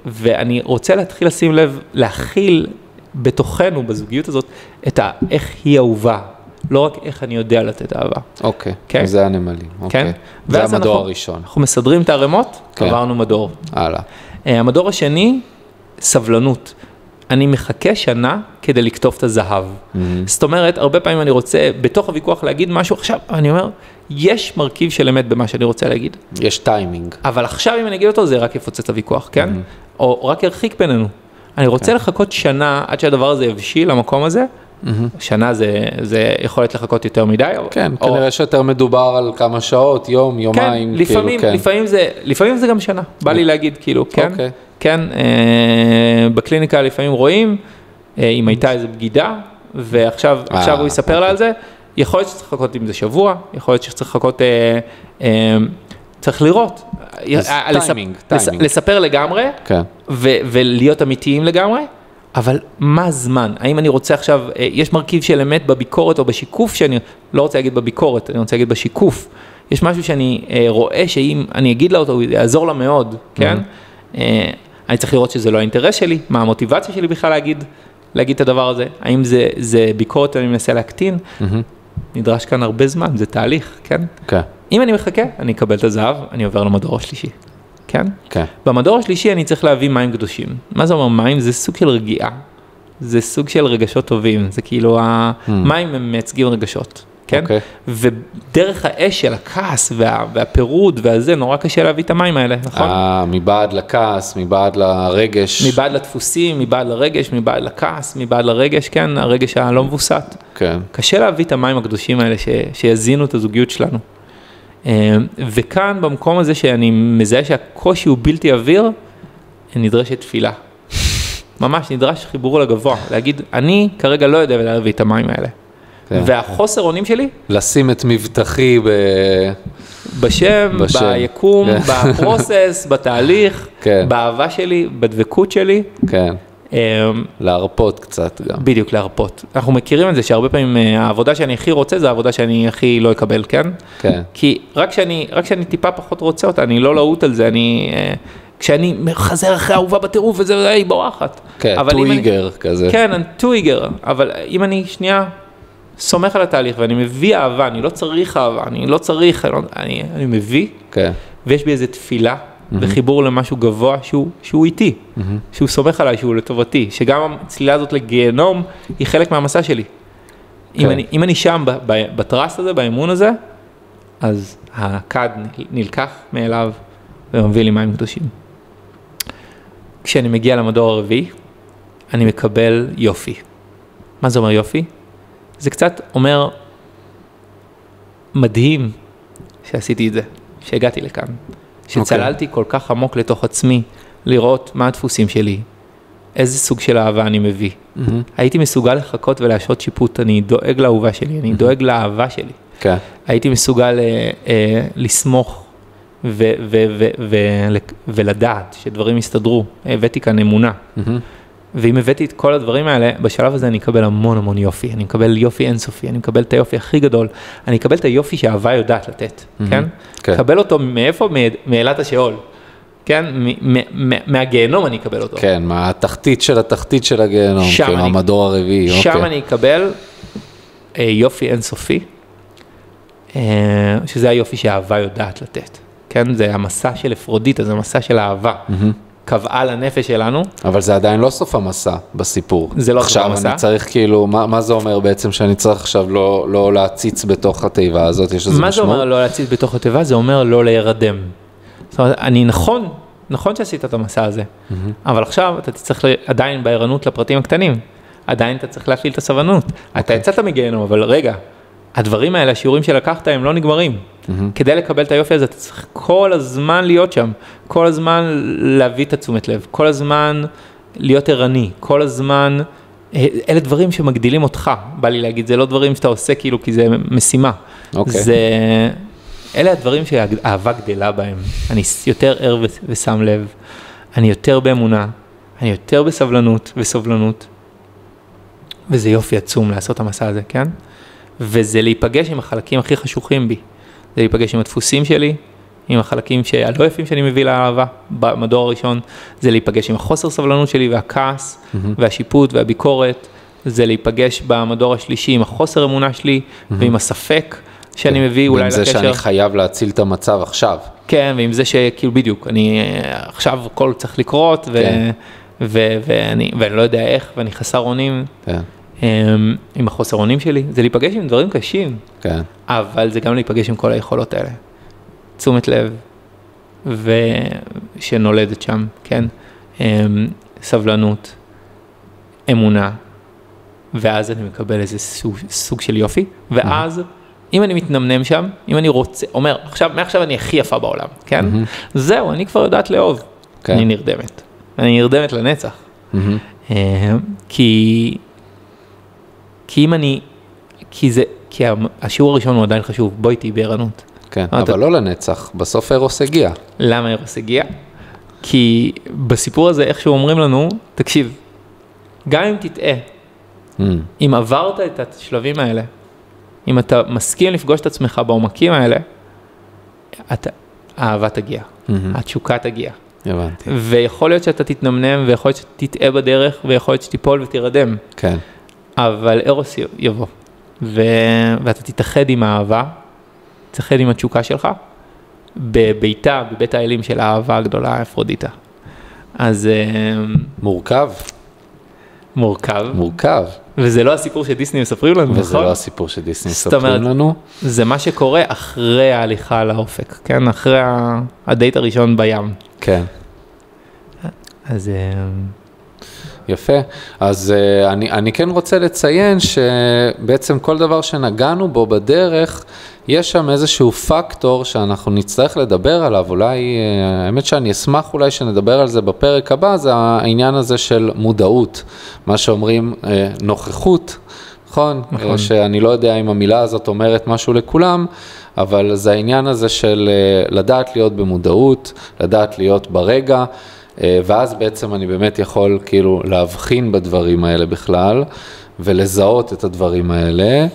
Speaker 2: ואני רוצה להתחיל לשים לב, להכיל בתוכנו, בזוגיות הזאת, את איך היא אהובה, לא רק איך אני יודע לתת אהבה.
Speaker 1: אוקיי, זה הנמלים, אוקיי. זה המדור הראשון.
Speaker 2: אנחנו מסדרים את הערמות, עברנו מדור.
Speaker 1: הלאה.
Speaker 2: המדור השני, סבלנות. אני מחכה שנה כדי לקטוף את הזהב. זאת אומרת, הרבה פעמים אני רוצה בתוך הוויכוח להגיד משהו, עכשיו אני אומר, יש מרכיב של אמת במה שאני רוצה להגיד.
Speaker 1: יש טיימינג. אבל
Speaker 2: עכשיו אם אני אגיד אותו, זה רק יפוצץ את הוויכוח, כן? או רק ירחיק בינינו. אני רוצה לחכות שנה עד שהדבר הזה יבשיל למקום הזה, שנה זה יכולת לחכות יותר מדי.
Speaker 1: כן, כנראה שיותר מדובר על כמה שעות, יום, יומיים.
Speaker 2: לפעמים זה גם שנה, בא לי להגיד כאילו, כן, בקליניקה לפעמים רואים, אם הייתה איזו בגידה, ועכשיו הוא יספר לה על זה, יכול להיות שצריך לחכות עם זה שבוע, יכול להיות שצריך לחכות, צריך לראות, לספר לגמרי, ולהיות אמיתיים לגמרי, אבל מה הזמן? האם אני רוצה עכשיו, יש מרכיב של אמת בביקורת או בשיקוף, שאני לא רוצה להגיד בביקורת, אני רוצה להגיד בשיקוף. יש משהו שאני רואה שאם אני אגיד לה אותו, הוא יעזור לה מאוד, כן? אני צריך לראות שזה לא האינטרס שלי, מה המוטיבציה שלי בכלל להגיד את הדבר הזה. האם זה ביקורת אני מנסה להקטין? נדרש כאן הרבה זמן, זה תהליך, כן? אם אני מחכה, אני אקבל את הזהב, אני עובר למדור השלישי, כן?
Speaker 1: כן.
Speaker 2: במדור השלישי אני צריך להביא מים קדושים. מה זה אומר מים? זה סוג של רגיעה, זה סוג של רגשות טובים, זה כאילו המים הם מייצגים רגשות, כן? ודרך האש של הכעס והפירוד והזה, נורא קשה להביא את המים האלה, נכון?
Speaker 1: מבעד לכעס, מבעד לרגש.
Speaker 2: מבעד לדפוסים, מבעד לרגש, מבעד לכעס, מבעד לרגש, כן? הרגש הלא מבוסת.
Speaker 1: כן.
Speaker 2: קשה להביא את המים הקדושים האלה שיזינו את הזוגיות שלנו. וכאן במקום הזה שאני מזהה שהקושי הוא בלתי אוויר, נדרשת תפילה. ממש נדרש חיבור לגבוה, להגיד, אני כרגע לא יודע להביא את המים האלה. והחוסר אונים שלי?
Speaker 1: לשים את מבטחי
Speaker 2: בשם, ביקום, בפרוסס, בתהליך, באהבה שלי, בדבקות שלי.
Speaker 1: כן. להרפות קצת גם.
Speaker 2: בדיוק, להרפות. אנחנו מכירים את זה שהרבה פעמים העבודה שאני הכי רוצה, זה העבודה שאני הכי לא אקבל, כן?
Speaker 1: כן.
Speaker 2: כי רק שאני טיפה פחות רוצה אותה, אני לא להוט על זה, כשאני מחזר אחרי אהובה בטירוף וזה, היא בורחת.
Speaker 1: כן, טוויגר כזה.
Speaker 2: כן, טוויגר, אבל אם אני שנייה סומך על התהליך ואני מביא אהבה, אני לא צריך אהבה, אני מביא, ויש בי איזו תפילה, וחיבור למשהו גבוה שהוא איתי, שהוא סומך עליי, שהוא לטובתי, שגם הצלילה הזאת לגיהנום היא חלק מהמסע שלי. אם אני שם בטרס הזה, באמון הזה, אז הכד נלקח מאליו ומביא לי מים קדושים. כשאני מגיע למדור הרביעי, אני מקבל יופי. מה זה אומר יופי? זה קצת אומר מדהים שעשיתי את זה, שהגעתי לכאן. שצללתי כל כך עמוק לתוך עצמי, לראות מה הדפוסים שלי, איזה סוג של אהבה אני מביא. הייתי מסוגל לחכות ולהשעות שיפוט, אני דואג לאהובה שלי, אני דואג לאהבה שלי. הייתי מסוגל לסמוך ולדעת שדברים יסתדרו. הבאתי כאן אמונה. ואם הבאתי את כל הדברים האלה, בשלב הזה אני אקבל המון המון יופי, אני מקבל יופי אינסופי, אני מקבל את היופי הכי גדול, אני אקבל את היופי שהאהבה יודעת לתת, כן? קבל אותו מאיפה? מאלת השאול, כן? מהגיהנום אני אקבל אותו.
Speaker 1: כן, מהתחתית של התחתית של הגיהנום, כאילו המדור הרביעי.
Speaker 2: שם אני אקבל יופי אינסופי, שזה היופי שהאהבה יודעת לתת, כן? זה המסע של אפרודיטה, זה המסע של האהבה. קבעה לנפש שלנו.
Speaker 1: אבל זה עדיין לא סוף המסע בסיפור.
Speaker 2: זה לא סוף המסע.
Speaker 1: עכשיו אני צריך כאילו, מה זה אומר בעצם שאני צריך עכשיו לא להציץ בתוך התיבה הזאת? יש איזה משמעות?
Speaker 2: מה זה אומר לא להציץ בתוך התיבה? זה אומר לא להירדם. זאת אומרת, אני נכון שעשית את המסע הזה, אבל עכשיו אתה צריך עדיין בערנות לפרטים הקטנים. עדיין אתה צריך להפעיל את הסבלנות. אתה יצאת מגיהנום, אבל רגע, הדברים האלה, השיעורים שלקחת, הם לא נגמרים. כדי לקבל את היופי הזה, אתה צריך כל הזמן להיות שם, כל הזמן להביא את התשומת לב, כל הזמן להיות ערני, כל הזמן, אלה דברים שמגדילים אותך, בא לי להגיד, זה לא דברים שאתה עושה כאילו, כי זה משימה. אלה הדברים שהאהבה גדלה בהם. אני יותר ער ושם לב, אני יותר באמונה, אני יותר בסבלנות וסובלנות, וזה יופי עצום לעשות את המסע הזה, כן? וזה להיפגש עם החלקים הכי חשוכים בי. זה להיפגש עם הדפוסים שלי, עם החלקים הלא יפים שאני מביא לאהבה במדור הראשון, זה להיפגש עם החוסר סבלנות שלי והכעס והשיפוט והביקורת, זה להיפגש במדור השלישי עם החוסר אמונה שלי ועם הספק שאני מביא אולי לקשר.
Speaker 1: ועם זה שאני חייב להציל את המצב עכשיו.
Speaker 2: כן, ועם זה שכאילו בדיוק, אני עכשיו הכל צריך לקרות ואני לא יודע איך ואני חסר אונים. כן. עם החוסר אונים שלי, זה להיפגש עם דברים קשים, אבל זה גם להיפגש עם כל היכולות האלה. תשומת לב, ושנולדת שם, כן? סבלנות, אמונה, ואז אני מקבל איזה סוג של יופי, ואז אם אני מתנמנם שם, אם אני רוצה, אומר, מעכשיו אני הכי יפה בעולם, כן? זהו, אני כבר יודעת לאהוב, אני נרדמת. אני נרדמת לנצח. כי אם אני, כי השיעור הראשון הוא עדיין חשוב, בואי תהי בערנות.
Speaker 1: כן, אבל לא לנצח, בסוף אירוס הגיע.
Speaker 2: למה אירוס הגיע? כי בסיפור הזה, איכשהו אומרים לנו, תקשיב, גם אם תטעה, אם עברת את השלבים האלה, אם אתה מסכים לפגוש את עצמך בעומקים האלה, האהבה תגיע, התשוקה תגיע.
Speaker 1: הבנתי.
Speaker 2: ויכול להיות שאתה תתנמנם, ויכול להיות שתטעה בדרך, ויכול להיות שתיפול ותירדם.
Speaker 1: כן.
Speaker 2: אבל אירוס יבוא, ואתה תתאחד עם האהבה, תתאחד עם התשוקה שלך, בביתה, בבית האלים של האהבה הגדולה, אפרודיטה. אז...
Speaker 1: מורכב. מורכב.
Speaker 2: וזה לא הסיפור שדיסני מספרים לנו, נכון?
Speaker 1: וזה לא הסיפור שדיסני מספרים לנו.
Speaker 2: זה מה שקורה אחרי ההליכה לאופק, כן? אחרי הדייט הראשון בים.
Speaker 1: כן.
Speaker 2: אז...
Speaker 1: יפה. אז אני כן רוצה לציין שבעצם כל דבר שנגענו בו בדרך, יש שם איזשהו פקטור שאנחנו נצטרך לדבר עליו, אולי, האמת שאני אשמח אולי שנדבר על זה בפרק הבא, זה העניין הזה של מודעות, מה שאומרים נוכחות, נכון? שאני לא יודע אם המילה הזאת אומרת משהו לכולם, אבל זה העניין הזה של לדעת להיות במודעות, לדעת להיות ברגע, ואז בעצם אני באמת יכול כאילו להבחין בדברים האלה בכלל, ולזהות את הדברים האלה,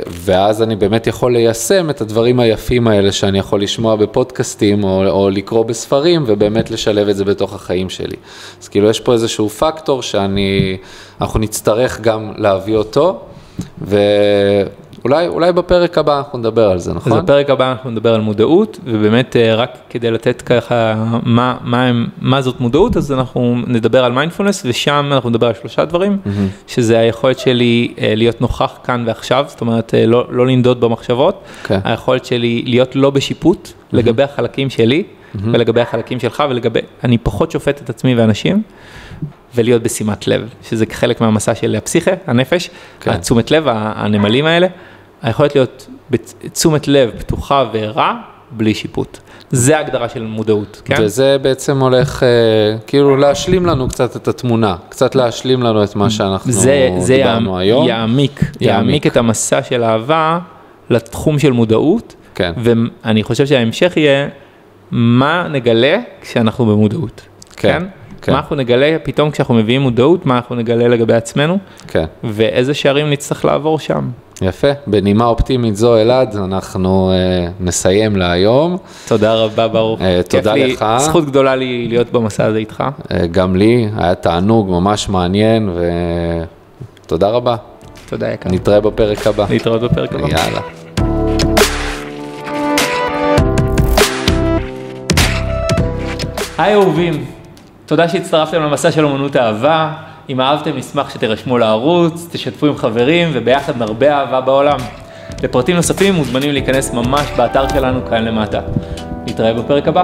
Speaker 1: ואז אני באמת יכול ליישם את הדברים היפים האלה שאני יכול לשמוע בפודקאסטים או לקרוא בספרים, ובאמת לשלב את זה בתוך החיים שלי. אז כאילו יש פה איזשהו פקטור שאנחנו נצטרך גם להביא אותו, אולי בפרק הבא אנחנו נדבר על זה, נכון?
Speaker 2: אז בפרק הבא אנחנו נדבר על מודעות, ובאמת רק כדי לתת ככה מה זאת מודעות, אז אנחנו נדבר על מיינדפולנס, ושם אנחנו נדבר על 3 דברים, שזה היכולת שלי להיות נוכח כאן ועכשיו, זאת אומרת לא לנדוד במחשבות, היכולת שלי להיות לא בשיפוט, לגבי החלקים שלי, ולגבי החלקים שלך, אני פחות שופט את עצמי ואנשים, ולהיות בשימת לב, שזה חלק מהמסע של הפסיכה, הנפש, התשומת לב, הנמלים האלה, היכולת להיות בתשומת לב פתוחה וערה, בלי שיפוט. זה ההגדרה של מודעות, כן?
Speaker 1: וזה בעצם הולך, כאילו להשלים לנו קצת את התמונה, קצת להשלים לנו את מה שאנחנו דיברנו היום.
Speaker 2: זה יעמיק את המסע של אהבה לתחום של מודעות,
Speaker 1: כן.
Speaker 2: ואני חושב שההמשך יהיה, מה נגלה כשאנחנו במודעות, כן?
Speaker 1: כן.
Speaker 2: מה אנחנו נגלה פתאום כשאנחנו מביאים מודעות, מה אנחנו נגלה לגבי עצמנו,
Speaker 1: כן.
Speaker 2: ואיזה שערים נצטרך לעבור שם.
Speaker 1: יפה, בנימה אופטימית זו אלעד, אנחנו נסיים להיום.
Speaker 2: תודה רבה ברוך.
Speaker 1: תודה לך.
Speaker 2: זכות גדולה לי להיות במסע הזה איתך.
Speaker 1: גם לי, היה תענוג ממש מעניין, ותודה רבה.
Speaker 2: תודה יקר.
Speaker 1: נתראה בפרק הבא.
Speaker 2: להתראות בפרק הבא.
Speaker 1: יאללה.
Speaker 2: היי אהובים. תודה שהצטרפתם למסע של אומנות האהבה, אם אהבתם נשמח שתירשמו לערוץ, תשתפו עם חברים וביחד נרבה אהבה בעולם. לפרטים נוספים מוזמנים להיכנס ממש באתר שלנו כאן למטה. נתראה בפרק הבא.